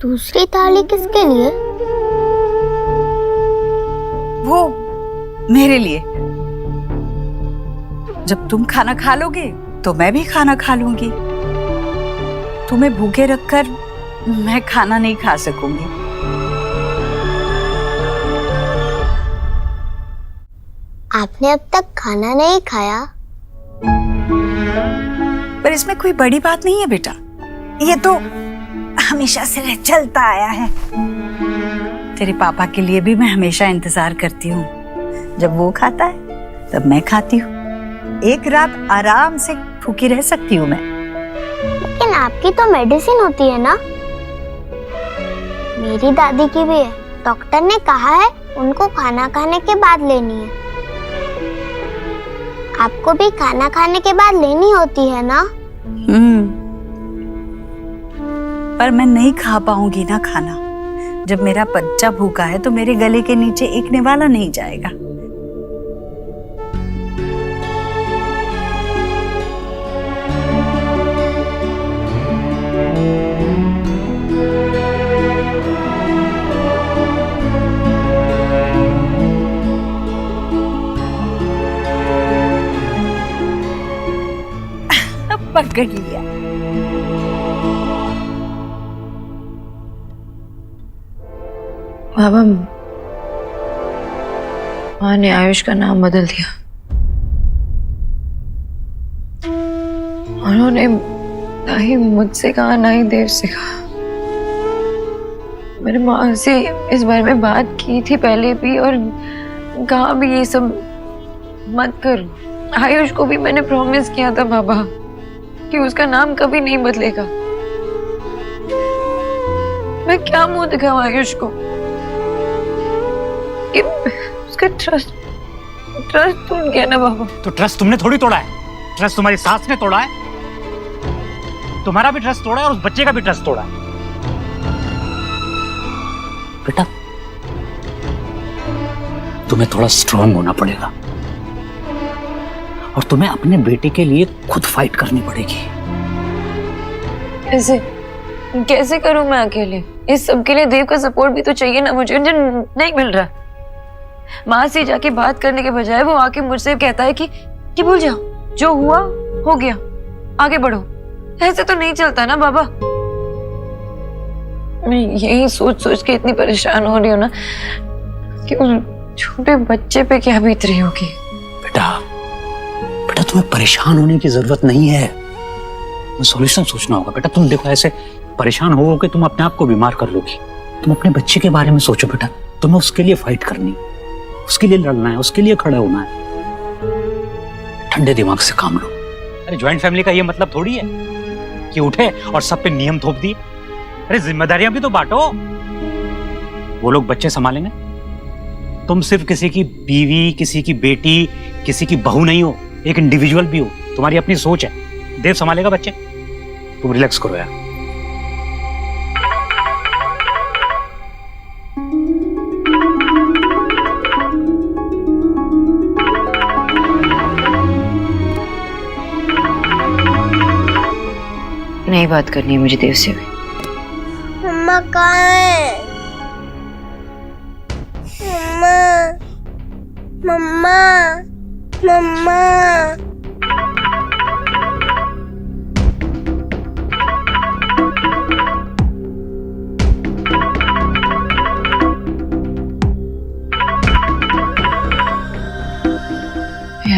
दूसरी थाली किसके लिए? वो मेरे लिए। जब तुम खाना खा लोगे तो मैं भी खाना खा लूंगी। तुम्हें भूखे रखकर मैं खाना नहीं खा सकूंगी। आपने अब तक खाना नहीं खाया? पर इसमें कोई बड़ी बात नहीं है बेटा, ये तो हमेशा से चलता आया है। तेरे पापा के लिए भी मैं हमेशा इंतजार करती हूँ। जब वो खाता है तब मैं खाती हूँ। एक रात आराम से भूखी रह सकती हूँ मैं। लेकिन आपकी तो मेडिसिन होती है ना? मेरी दादी की भी है। डॉक्टर ने कहा है उनको खाना खाने के बाद लेनी है। आपको भी खाना खाने के बाद लेनी होती है ना? पर मैं नहीं खा पाऊंगी ना खाना। जब मेरा बच्चा भूखा है तो मेरे गले के नीचे एक निवाला नहीं जाएगा। पकड़ लिया। बाबा, माँ ने आयुष का नाम बदल दिया। उन्होंने ना ही मुझसे कहा ना ही देव से कहा। मेरी माँ से इस बारे में बात की थी पहले भी और कहा भी ये सब मत करो। आयुष को भी मैंने प्रॉमिस किया था बाबा कि उसका नाम कभी नहीं बदलेगा। मैं क्या मुंह दिखाऊं आयुष को कि उसका ट्रस्ट टूट गया ना बाबा। तो ट्रस्ट तुमने थोड़ी तोड़ा है, ट्रस्ट तुम्हारी सास ने तोड़ा है। तुम्हारा भी ट्रस्ट तोड़ा है और उस बच्चे का भी ट्रस्ट तोड़ा है। बेटा, तुम्हें थोड़ा स्ट्रांग होना पड़ेगा और तुम्हें अपने बेटे के लिए खुद फाइट करनी पड़ेगी। कैसे करूं मैं अकेले? इस सब के लिए देव का सपोर्ट भी तो चाहिए ना मुझे, जो नहीं मिल रहा। माँ से जाके बात करने के बजाय वो आके मुझसे कहता है कि भूल जाओ, जो हुआ हो गया, आगे बढ़ो। ऐसे तो नहीं चलता ना बाबा। मैं यही सोच सोच के इतनी परेशान हो रही हूँ ना कि उस छोटे बच्चे पे क्या बीत रही होगी। बेटा तुम्हें परेशान होने की जरूरत नहीं है, सॉल्यूशन सोचना होगा। बेटा तुम देखो, ऐसे परेशान होगे तुम अपने आप को बीमार कर लोगी। तुम अपने बच्चे के बारे में सोचो बेटा। तुम्हें उसके लिए फाइट करनी, उसके लिए लड़ना है, उसके लिए खड़ा होना है। ठंडे दिमाग से काम लो। अरे ज्वाइंट फैमिली का ये मतलब थोड़ी है कि उठे और सब पे नियम थोप दिए। अरे जिम्मेदारियां भी तो बांटो। वो लोग बच्चे संभालेंगे, तुम सिर्फ किसी की बीवी, किसी की बेटी, किसी की बहू नहीं हो, एक इंडिविजुअल भी हो। तुम्हारी अपनी सोच है। देव संभालेगा बच्चे, तुम रिलैक्स करो यार। नहीं बात करनी है मुझे देव से भी। मम्मा कहाँ है? मम्मा मम्मा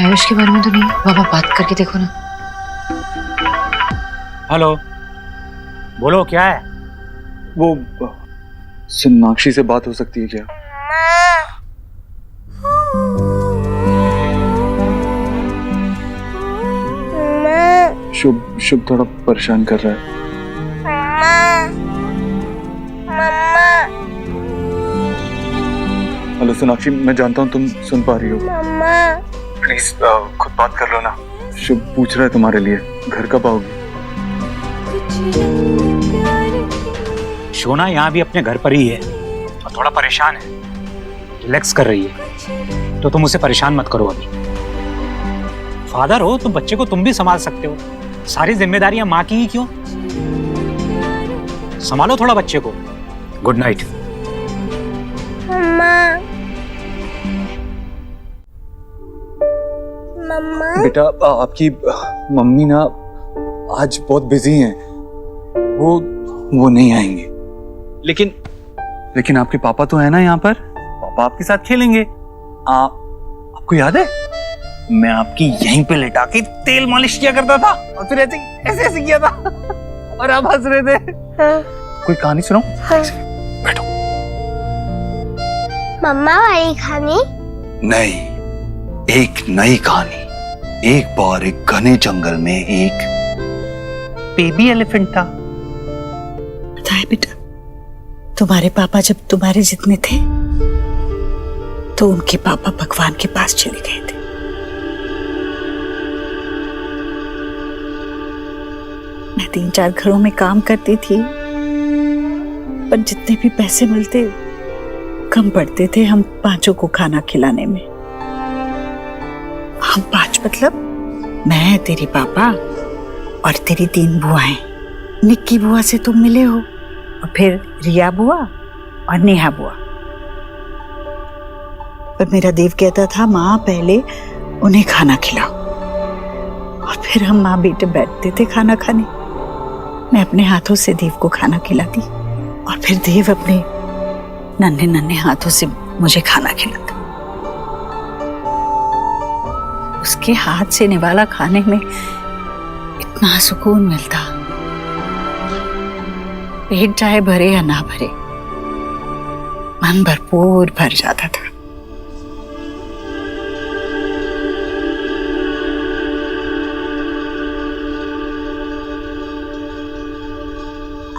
आयुष के बारे में तो नहीं। बाबा बात करके देखो ना। हेलो, बोलो क्या है? वो सोनाक्षी से बात हो सकती है क्या? शुभ थोड़ा परेशान कर रहा है। मम्मा हेलो सोनाक्षी, मैं जानता हूँ तुम सुन पा रही हो। प्लीज खुद बात कर लो ना। शुभ पूछ रहा है तुम्हारे लिए, घर कब आओगी? शोना यहाँ भी अपने घर पर ही है और थोड़ा परेशान है, रिलैक्स कर रही है। तो तुम उसे परेशान मत करो। अभी फादर हो तुम, बच्चे को तुम भी संभाल सकते हो। सारी जिम्मेदारियां माँ की ही क्यों? संभालो थोड़ा बच्चे को। Good night. मम्मा बेटा आपकी मम्मी ना आज बहुत बिजी हैं, वो नहीं आएंगे। लेकिन आपके पापा तो है ना यहाँ पर, पापा आपके साथ खेलेंगे। आपको याद है मैं आपकी यहीं पे लेटा के तेल मालिश किया करता था और फिर ऐसे किया था और आप हंस रहे थे। हाँ। कोई कहानी सुनाऊं? हाँ। बैठो। मम्मा वाली कहानी? नहीं, एक नई कहानी। एक बार एक घने जंगल में एक बेबी एलिफेंट था। पता है बेटा, तुम्हारे पापा जब तुम्हारे जितने थे तो उनके पापा भगवान के पास चले गए थे। मैं 3-4 घरों में काम करती थी, पर जितने भी पैसे मिलते कम पड़ते थे हम 5 को खाना खिलाने में। हम 5 मतलब मैं, तेरे पापा और तेरी 3 बुआएं। निक्की बुआ से तुम मिले हो, और फिर रिया बुआ और नेहा बुआ। पर मेरा देव कहता था माँ पहले उन्हें खाना खिलाओ, और फिर हम माँ बेटे बैठते थे खाना खाने। मैं अपने हाथों से देव को खाना खिलाती, और फिर देव अपने नन्हे नन्हे हाथों से मुझे खाना खिलाता। उसके हाथ से निवाला खाने में इतना सुकून मिलता, पेट चाहे भरे या ना भरे, मन भरपूर भर जाता था।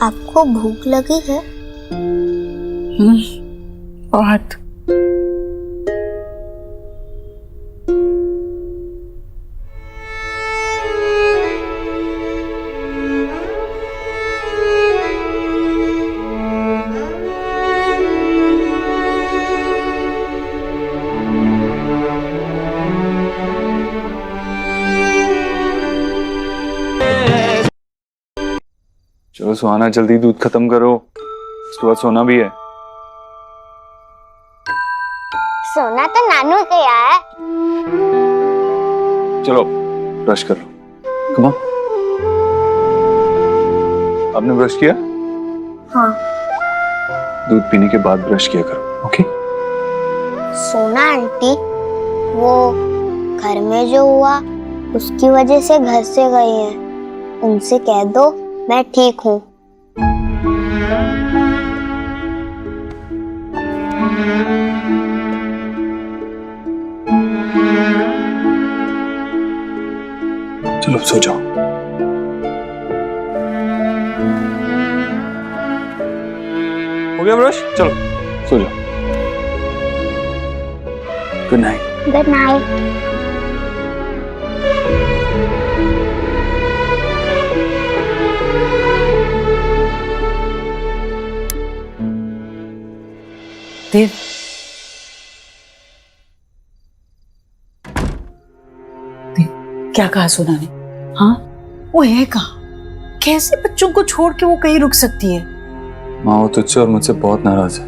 आपको भूख लगी है? बहुत। चलो सुहाना, जल्दी दूध खत्म करो, उसके बाद सोना भी है। सोना तो नानू गया है। चलो ब्रश कर लो। Come on. आपने ब्रश किया? हाँ। दूध पीने के बाद ब्रश किया करो, ओके? सोना आंटी, वो घर में जो हुआ उसकी वजह से घर से गई हैं। उनसे कह दो मैं ठीक हूँ। चलो सो जाओ। हो गया ब्रश? चलो सो जाओ। Good night. Good night. Dev, क्या कहा सोना ने? हाँ, वो है कहाँ? कैसे बच्चों को छोड़ के वो कहीं रुक सकती है? माँ वो तुझसे और मुझसे बहुत नाराज है।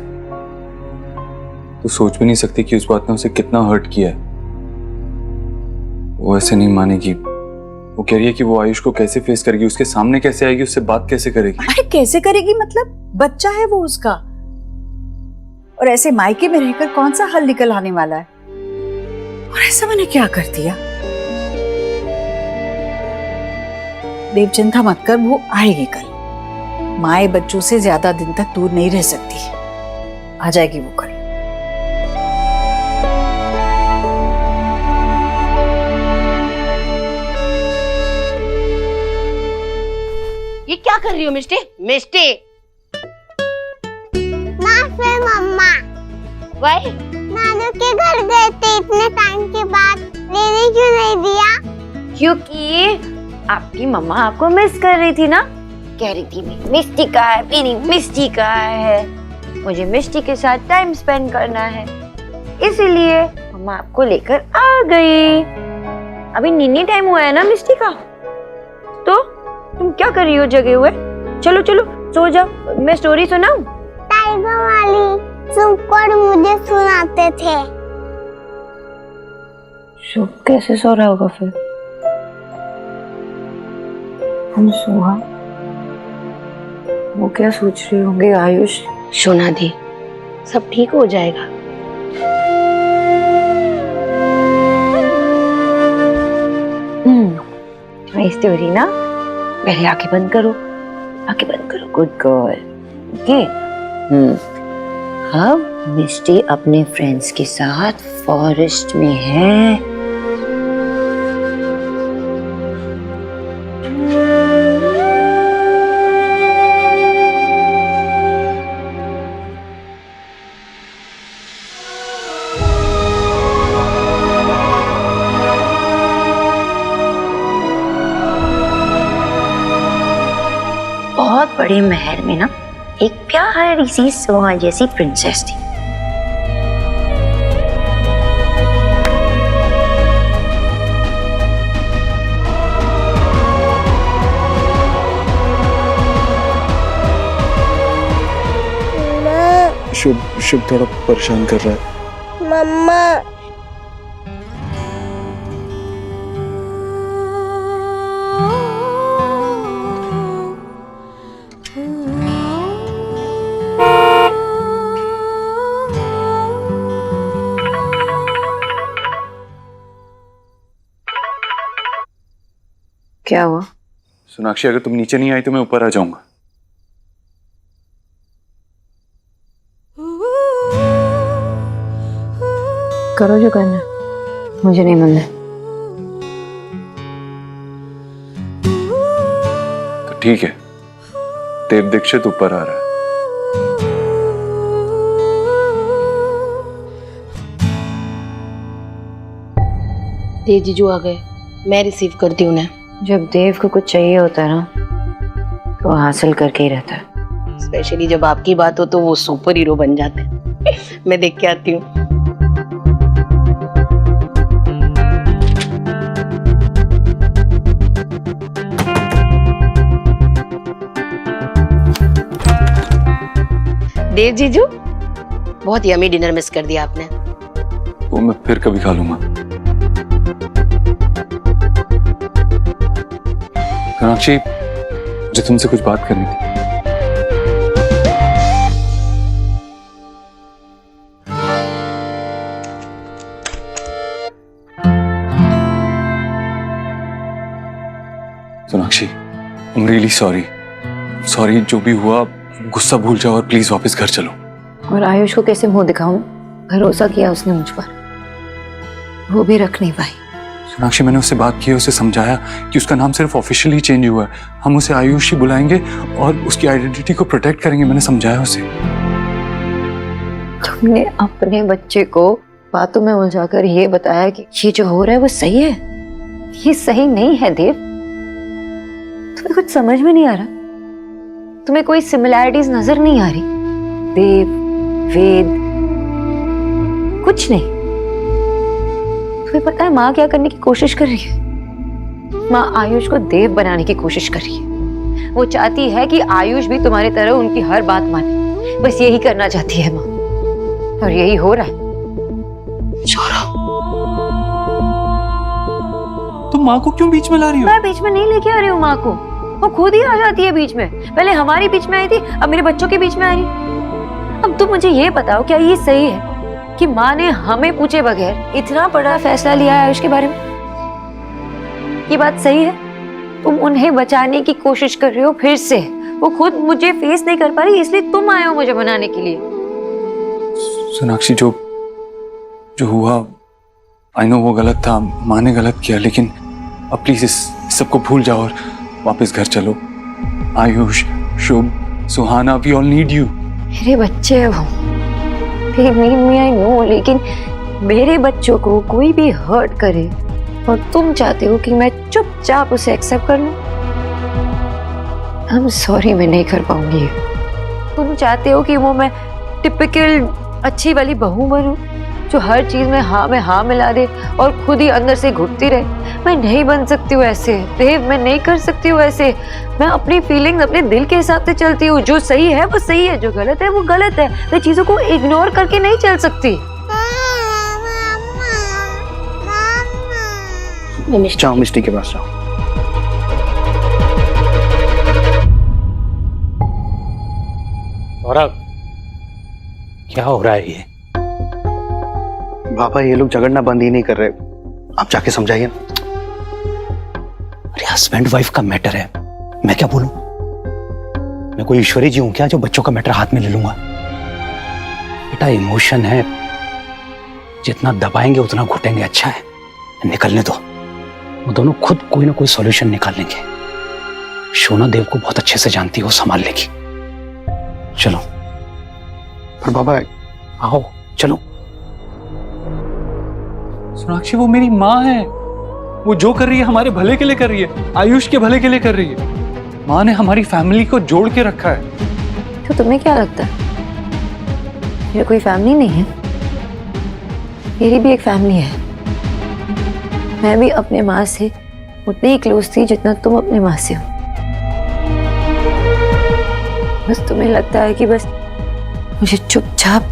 तू सोच भी नहीं सकती कि उस बात ने उसे कितना हर्ट किया है। वो ऐसे नहीं मानेगी। वो कह रही है कि वो आयुष को कैसे फेस करेगी, उसके सामने कैसे आएगी, उससे बात कैसे करेगी। अरे कैसे करेगी मतलब? बच्चा है वो उसका, और ऐसे मायके में रहकर कौन सा हल निकल आने वाला है? और ऐसा मैंने क्या कर दिया? देव चिंता मत कर, वो आएगी कल। माए बच्चों से ज्यादा दिन तक दूर नहीं रह सकती, आ जाएगी वो कल। ये क्या कर रही हो मिष्टी? मिष्टी फिर मम्मा वही नानू के घर गए थे इतने टाइम के बाद, लेने क्यों नहीं दिया? क्योंकि आपकी मम्मा आपको मिस कर रही थी ना। कह रही थी मिष्टी का है, मेरी मिष्टी का है, मुझे मिष्टी के साथ टाइम स्पेंड करना है, इसीलिए मम्मा आपको लेकर आ गई। अभी नीनी टाइम हुआ है ना मिष्टी का, तो तुम क्या कर रही हो जगे हुए? चलो चलो सो जाओ, मैं स्टोरी सुनाऊं? टाइगर वाली सुपर मुझे सुनाते थे। शुभ कैसे सो रहा होगा फिर? हम सोहा, वो क्या सोच रहे होंगे आयुष? सोना दी, सब ठीक हो जाएगा। तुम्हारी स्टोरी ना, पहले आंखें बंद करो, आंखें बंद करो, गुड गर्ल। ओके। अब मिष्टी अपने फ्रेंड्स के साथ फॉरेस्ट में है। बहुत बड़े महल में ना एक प्यारी सी सोहा जैसी प्रिंसेस थी। शुभ शुभ थोड़ा परेशान कर रहा है। मम्मा क्या हुआ? सोनाक्षी, अगर तुम नीचे नहीं आई तो मैं ऊपर आ जाऊंगा। करो जो करना है, मुझे नहीं मन है। तो ठीक है, देव दीक्षित ऊपर आ रहा है। देव जीजू आ गए, मैं रिसीव करती हूँ उन्हें। जब देव को कुछ चाहिए होता है ना तो हासिल करके ही रहता है। स्पेशली जब आपकी बात हो तो वो सुपर हीरो बन जाते हैं। मैं देख के आती हूँ। देव जीजू, बहुत यमी डिनर मिस कर दिया आपने। वो मैं फिर कभी खा लूंगा। सोनाक्षी, मुझे तुमसे कुछ बात करनी थी। Sonakshi, I am really sorry. जो भी हुआ गुस्सा भूल जाओ और प्लीज वापस घर चलो। और आयुष को कैसे मुंह दिखाऊं? भरोसा किया उसने मुझ पर, वो भी रख नहीं पाई। सोनाक्षी, मैंने उससे बात की, उसे समझाया कि उसका नाम सिर्फ ऑफिशियली चेंज हुआ है, हम उसे आयुष ही बुलाएंगे और उसकी आइडेंटिटी को प्रोटेक्ट करेंगे। मैंने समझाया उसे। तुमने अपने बच्चे को बातों में उलझाकर ये बताया कि ये जो हो रहा है वो सही है। ये सही नहीं है देव। तुम्हें कुछ समझ में नहीं आ रहा? तुम्हें कोई सिमिलैरिटीज नजर नहीं आ रही? देव, वेद, कुछ नहीं। तुम्हें पता है माँ क्या करने की कोशिश कर रही है? माँ आयुष को देव बनाने की कोशिश कर रही है। वो चाहती है कि आयुष भी तुम्हारी तरह उनकी हर बात माने। बस यही करना चाहती है माँ, और यही हो रहा है। तुम माँ को क्यों बीच में ला रही हो? मैं बीच में नहीं लेके आ रही हूँ माँ को, वो खुद ही आ जाती है बीच में। पहले हमारी बीच में आई थी, अब मेरे बच्चों के बीच में आ रही। अब तुम मुझे ये बताओ, क्या ये सही है कि माँ ने हमें पूछे बगैर इतना बड़ा फैसला लिया है आयुष के बारे में? ये बात सही है? तुम उन्हें बचाने की कोशिश कर रहे हो फिर से। वो खुद मुझे फेस नहीं कर पा रही, इसलिए तुम आए हो मुझे बनाने के लिए। सोनाक्षी, जो हुआ आई नो वो गलत था, माँ ने गलत किया, लेकिन अब प्लीज इस सबको भूल जाओ और वापस घर चलो। आयुष, शुभ, सुहाना, वी ऑल नीड यू। मेरे बच्चे हैं वो, they need me, I know, लेकिन मेरे बच्चों को कोई भी हर्ट करे और तुम चाहते हो कि मैं चुपचाप उसे एक्सेप्ट कर लूं? I'm sorry, मैं नहीं कर पाऊंगी। तुम चाहते हो कि वो मैं टिपिकल अच्छी वाली बहू बनूं जो हर चीज में हाँ मिला दे और खुद ही अंदर से घुटती रहे? मैं नहीं बन सकती हूँ ऐसे देव, मैं नहीं कर सकती हूँ ऐसे। मैं अपनी फीलिंग्स अपने दिल के हिसाब से चलती हूँ। जो सही है वो सही है, जो गलत है वो गलत है। मैं चीजों को इग्नोर करके नहीं चल सकती। जाओ मिस्टी के पास जाओ। सौरभ, क्या हो रहा है ये? पापा, ये लोग झगड़ना बंद ही नहीं कर रहे, आप जाके समझाइए। अरे हस्बैंड वाइफ का मैटर है, मैं क्या बोलूं? मैं कोई ईश्वरी जी हूं क्या जो बच्चों का मैटर हाथ में ले लूंगा? बेटा इमोशन है, जितना दबाएंगे उतना घुटेंगे। अच्छा है, निकलने दो, वो दोनों खुद कोई ना कोई सॉल्यूशन निकाल लेंगे। शोना देव को बहुत अच्छे से जानती है, वो संभाल लेगी। चलो। पर बाबा, आओ चलो। सोनाक्षी, वो मेरी माँ है, वो जो कर रही है हमारे भले के लिए कर रही है, आयुष के भले के लिए कर रही है। माँ ने हमारी फैमिली को जोड़ के रखा है। तो तुम्हें क्या लगता है मेरी कोई फैमिली नहीं है? मेरी भी एक फैमिली है। मैं भी अपने माँ से उतनी ही क्लोज थी जितना तुम अपने माँ से हो। बस तुम्हें लगता है कि बस मुझे चुपचाप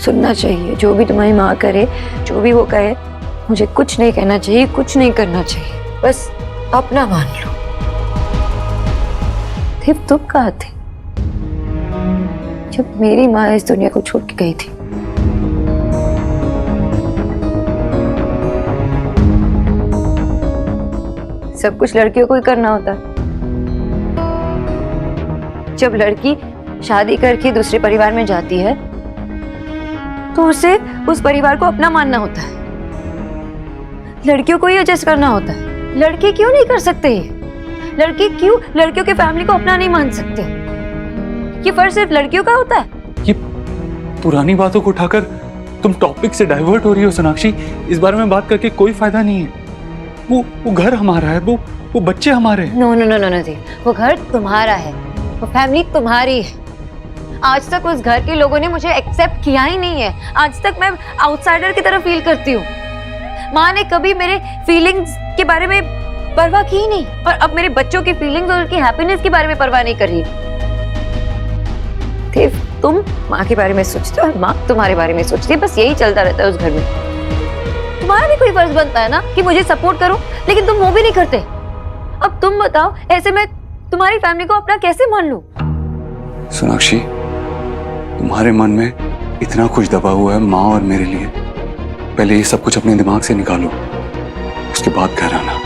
सुनना चाहिए, जो भी तुम्हारी माँ करे, जो भी वो कहे, मुझे कुछ नहीं कहना चाहिए, कुछ नहीं करना चाहिए, बस अपना मान लो। तुम कहाँ थे जब मेरी माँ इस दुनिया को छोड़ के गई थी? सब कुछ लड़कियों को ही करना होता है। जब लड़की शादी करके दूसरे परिवार में जाती है तो उसे उस परिवार को अपना मानना होता है। लड़कियों को ही एडजस्ट करना होता है। लड़के क्यों नहीं कर सकते? लड़के क्यों लड़कियों के फैमिली को अपना नहीं मान सकते? ये फर्ज सिर्फ लड़कियों का होता है? ये पुरानी बातों को उठाकर तुम टॉपिक से डाइवर्ट हो रही हो सोनाक्षी। इस बारे में बात करके कोई फायदा नहीं है। वो घर हमारा है, वो बच्चे हमारे हैं। No no no no no, वो घर तुम्हारा है, वो फैमिली तुम्हारी है। आज तक उस घर के लोगों ने मुझे एक्सेप्ट किया ही नहीं है। आज तक मैं आउटसाइडर की तरह फील करती हूँ। माँ ने कभी मेरे फीलिंग्स के बारे में परवाह की ही नहीं, और अब मेरे बच्चों की फीलिंग्स और उनकी हैप्पीनेस के बारे में परवाह नहीं कर रही। तुम माँ के बारे में सोचते हो और माँ तुम्हारे बारे में सोचती है। बस यही चलता रहता है उस घर में। तुम्हारा भी कोई फर्ज बनता है ना कि मुझे सपोर्ट करो, लेकिन तुम वो भी नहीं करते। अब तुम बताओ, ऐसे में तुम्हारी फैमिली को अपना कैसे मान लूं? सोनाक्षी, तुम्हारे मन में इतना कुछ दबा हुआ है माँ और मेरे लिए। पहले ये सब कुछ अपने दिमाग से निकालो, उसके बाद घर आना।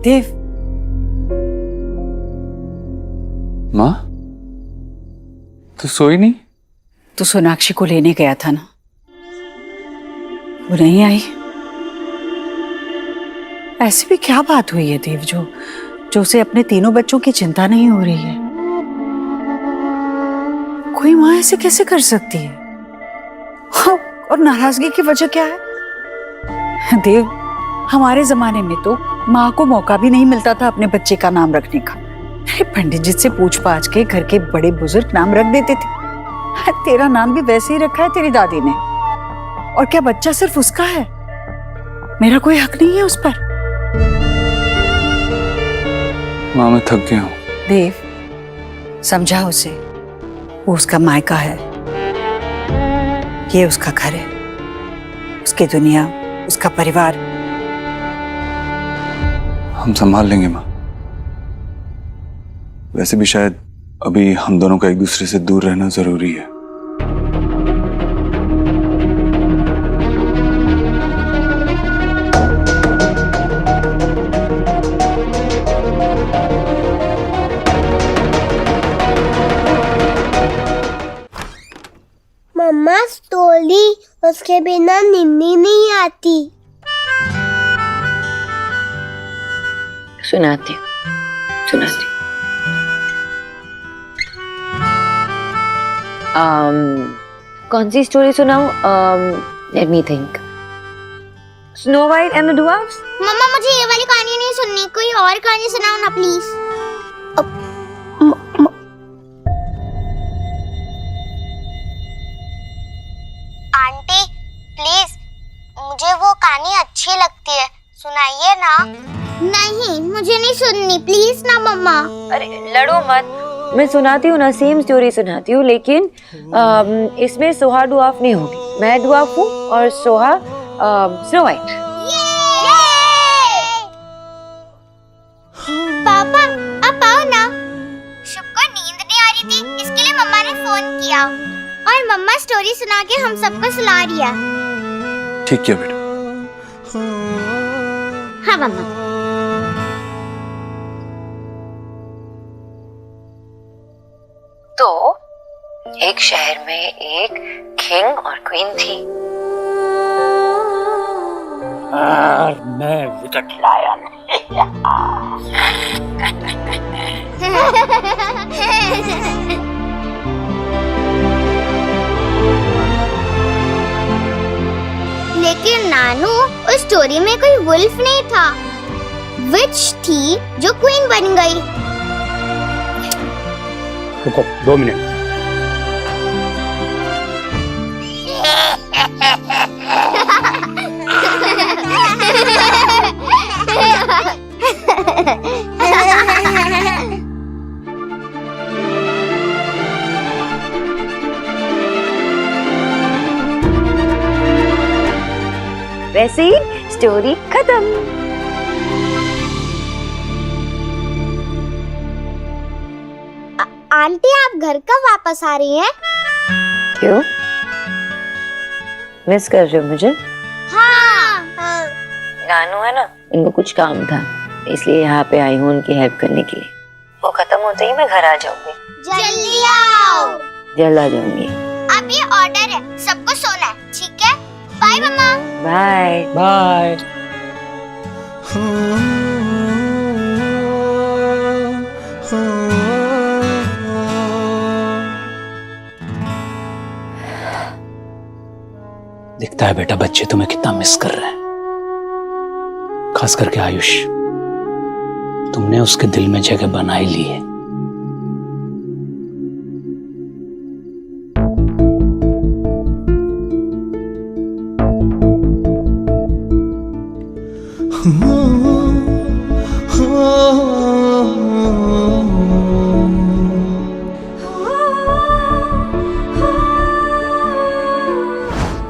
देव, माँ, तू सोई नहीं? तू सोनाक्षी को लेने गया था ना, वो नहीं आई। ऐसी भी क्या बात हुई है देव जो उसे अपने तीनों बच्चों की चिंता नहीं हो रही है? कोई माँ ऐसे कैसे कर सकती है? हाँ, और नाराजगी की वजह क्या है? देव, हमारे जमाने में तो माँ को मौका भी नहीं मिलता था अपने बच्चे का नाम रखने का। अरे पंडित जी से पूछ पाछ के घर के बड़े बुजुर्ग नाम रख देते थे। तेरा नाम भी वैसे ही रखा है तेरी दादी ने। और क्या बच्चा सिर्फ उसका है? मेरा कोई हक नहीं है उस पर? माँ, मैं थक गया हूँ। देव, समझा उसे, वो उसका मायका है, ये उसका घर है, उसकी दुनिया, उसका परिवार। हम संभाल लेंगे माँ। वैसे भी शायद अभी हम दोनों का एक दूसरे से दूर रहना जरूरी है। मम्मा, स्टोरी उसके बिना नींद नहीं आती। सुनाती हूँ। कौन सी स्टोरी सुनाऊं? Let me think. Snow white and the dwarfs. Mama, मुझे ये वाली कहानी नहीं सुननी, कोई और कहानी सुनाओ ना प्लीज। आंटी प्लीज, मुझे वो कहानी अच्छी लगती है, सुनाइए ना। नहीं, मुझे नहीं सुननी, प्लीज ना मम्मा। अरे लड़ो मत, मैं सुनाती हूँ ना, सेम स्टोरी सुनाती हूँ, लेकिन इसमें सोहा ड्वार्फ नहीं होगी। मैं ड्वार्फ हूँ और सोहा स्नो वाइट। पापा, आप आओ ना। शुभ को नींद नहीं आ रही थी, इसके लिए मम्मा ने फोन किया और मम्मा स्टोरी सुना के हम सबको सुला रही है। ठीक किया बेटा। हाँ मम्मा। तो एक शहर में एक किंग और क्वीन थी और मैं विकेट लाया लेकिन नानू, उस स्टोरी में कोई वुल्फ नहीं था, विच थी जो क्वीन बन गई। रुको 2 मिनट। वैसे ही स्टोरी खत्म। आंटी, आप घर कब वापस आ रही हैं? क्यों, मिस कर रहे हो मुझे? हाँ। नानू है ना, इनको कुछ काम था इसलिए यहाँ पे आई हूँ उनकी हेल्प करने के लिए। वो खत्म होते ही मैं घर आ जाऊंगी। जल्दी आओ। जल्द आ जाऊंगी। अब ये ऑर्डर है, सबको सोना है, ठीक है? Bye mama. Bye bye. दिखता है बेटा बच्चे तुम्हें कितना मिस कर रहे हैं, खास करके आयुष। तुमने उसके दिल में जगह बना ही ली है।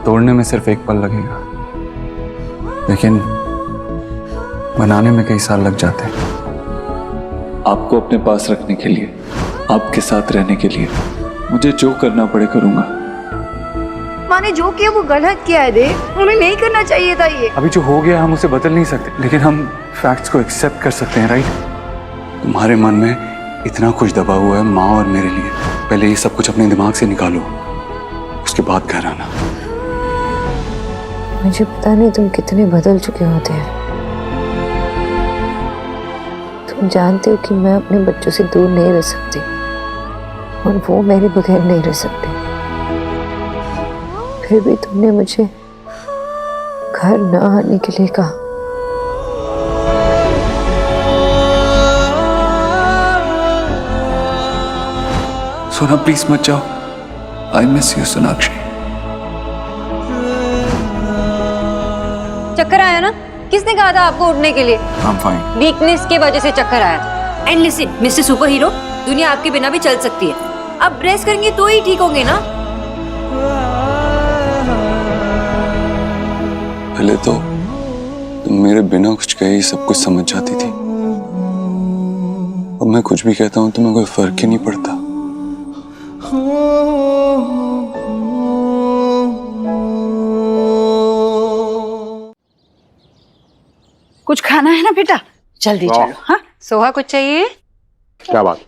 तोड़ने में सिर्फ एक पल लगेगा, लेकिन बनाने में कई साल लग जाते हैं। आपको अपने पास रखने के लिए, आपके साथ रहने के लिए मुझे जो करना पड़े करूंगा। माँ ने जो किया वो गलत किया है देव, उन्हें नहीं करना चाहिए था ये। अभी जो हो गया हम उसे बदल नहीं सकते, लेकिन हम फैक्ट्स को एक्सेप्ट कर सकते हैं, राइट? तुम्हारे मन में इतना कुछ दबा हुआ है माँ और मेरे लिए, पहले ये सब कुछ अपने दिमाग से निकालो, उसके बाद घर आना। मुझे पता नहीं तुम कितने बदल चुके होते हैं। तुम जानते हो कि मैं अपने बच्चों से दूर नहीं रह सकती और वो मेरे बगैर नहीं रह सकते। फिर भी तुमने मुझे घर न आने के लिए कहा। सोना प्लीज मत जाओ, आई मिस यू सोनाक्षी। चक्कर आया ना? किसने कहा था आपको उठने के लिए? I'm fine. वीकनेस की वजह से चक्कर आया था। And listen mister super hero, दुनिया आपके बिना भी चल सकती है। अब रेस्ट करेंगे तो ही ठीक होंगे ना। पहले तो तुम मेरे बिना कुछ कहे ही सब कुछ समझ जाती थी, अब मैं कुछ भी कहता हूँ तुम्हें कोई फर्क ही नहीं पड़ता। कुछ खाना है ना बेटा? जल्दी चलो। हाँ सोहा कुछ चाहिए? क्या बात?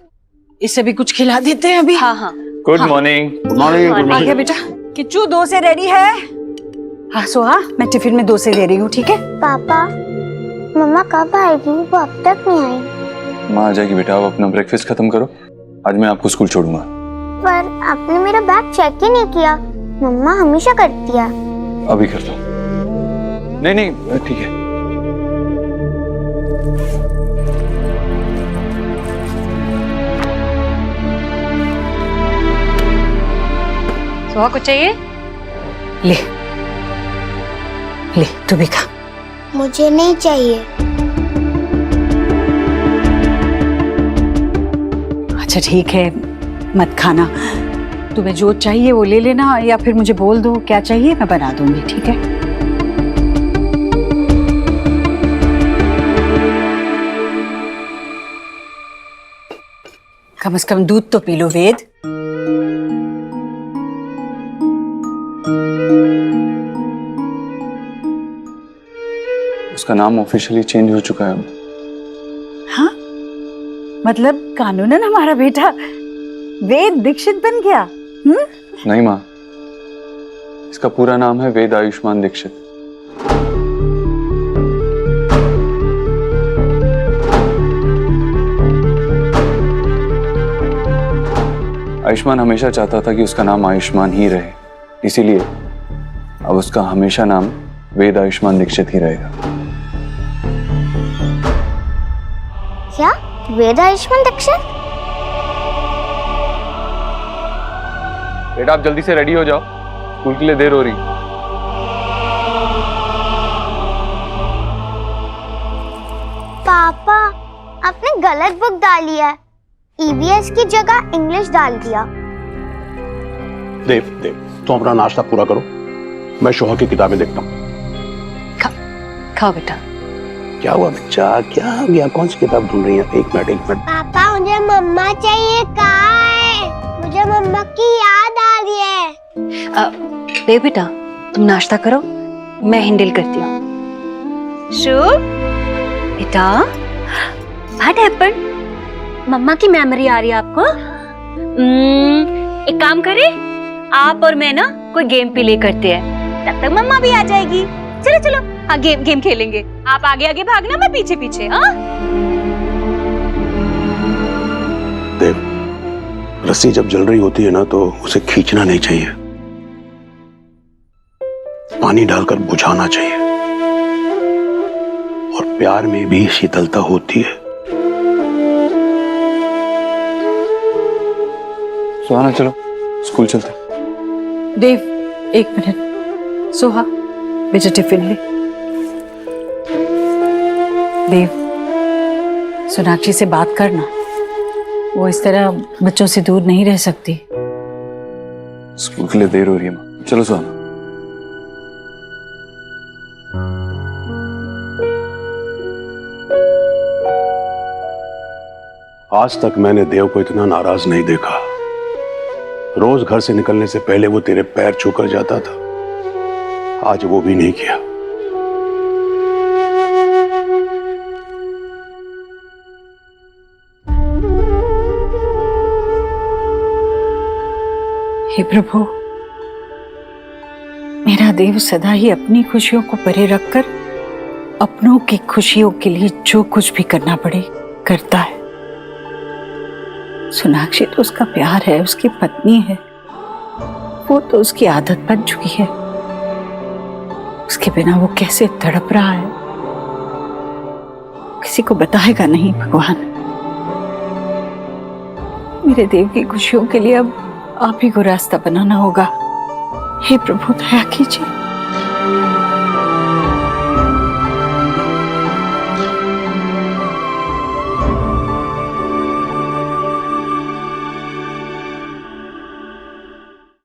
इसे भी कुछ खिला देते हैं अभी। हाँ हाँ। Good morning. Good morning. आ गया बेटा। किच्चू 2 से रेडी है? हाँ सोहा, मैं टिफिन में 2 से दे रही हूँ, ठीक है? पापा, मम्मा कब आएगी? वो अब तक नहीं आई। माँ आ जाएगी बेटा, आप अपना ब्रेकफास्ट खत्म करो, आज मैं आपको स्कूल छोड़ूंगा। पर आपने मेरा बैग चेक ही नहीं किया, मम्मा हमेशा करती है। अभी करता हूँ। नहीं ठीक है। सोहा कुछ चाहिए? ले ले तू भी खा। मुझे नहीं चाहिए। अच्छा ठीक है, मत खाना। तुम्हें जो चाहिए वो ले लेना, या फिर मुझे बोल दो क्या चाहिए, मैं बना दूंगी, ठीक है? कम से कम दूध तो पी लो वेद। उसका नाम ऑफिशियली चेंज हो चुका है। हाँ, मतलब कानूनन हमारा बेटा वेद दीक्षित बन गया। नहीं माँ, इसका पूरा नाम है वेद आयुष्मान दीक्षित। आयुष्मान हमेशा चाहता था कि उसका नाम आयुष्मान ही रहे, इसीलिए अब उसका हमेशा नाम वेद आयुष्मान दीक्षित ही रहेगा। क्या वेद आयुष्मान दीक्षित? बेटा आप जल्दी से रेडी हो जाओ, स्कूल के लिए देर हो रही। पापा, आपने गलत बुक डाली है। ईवीएस की जगह इंग्लिश डाल दिया। देव देव, तुम अपना नाश्ता पूरा करो, मैं शोहा की किताबें देखता हूँ। खाओ बेटा। क्या हुआ बच्चा, क्या हो गया? कौन सी किताब ढूंढ रही है? एक मिनट। पापा मुझे मम्मा चाहिए, कहाँ है? मुझे मम्मा की याद आ रही है। देव बेटा तुम नाश्ता करो, मैं हैंडल करती हूँ। शुभ बेटा, व्हाट हैपेंड? मम्मा की मेमोरी आ रही है आपको? एक काम करें, आप और मैं ना कोई गेम प्ले करते हैं, तब तक मम्मा भी आ जाएगी। चलो चलो, हाँ गेम खेलेंगे। आप आगे आगे भागना, मैं पीछे पीछे। हाँ देव, रस्सी जब जल रही होती है ना तो उसे खींचना नहीं चाहिए, पानी डालकर बुझाना चाहिए। और प्यार में भी शीतलता होती है। सुहाना चलो स्कूल चलते। देव एक मिनट। सोहा बेटा टिफिन ले। देव, सोनाक्षी से बात करना, वो इस तरह बच्चों से दूर नहीं रह सकती। स्कूल के लिए देर हो रही है माँ, चलो सुहाना। आज तक मैंने देव को इतना नाराज नहीं देखा। रोज घर से निकलने से पहले वो तेरे पैर छूकर जाता था, आज वो भी नहीं किया। हे प्रभु, मेरा देव सदा ही अपनी खुशियों को परे रखकर अपनों की खुशियों के लिए जो कुछ भी करना पड़े करता है। सोनाक्षी तो उसका प्यार है, उसकी पत्नी है, वो तो उसकी आदत बन चुकी है। उसके बिना वो कैसे तड़प रहा है, किसी को बताएगा नहीं। भगवान, मेरे देव की खुशियों के लिए अब आप ही को रास्ता बनाना होगा। हे प्रभु दया कीजिए।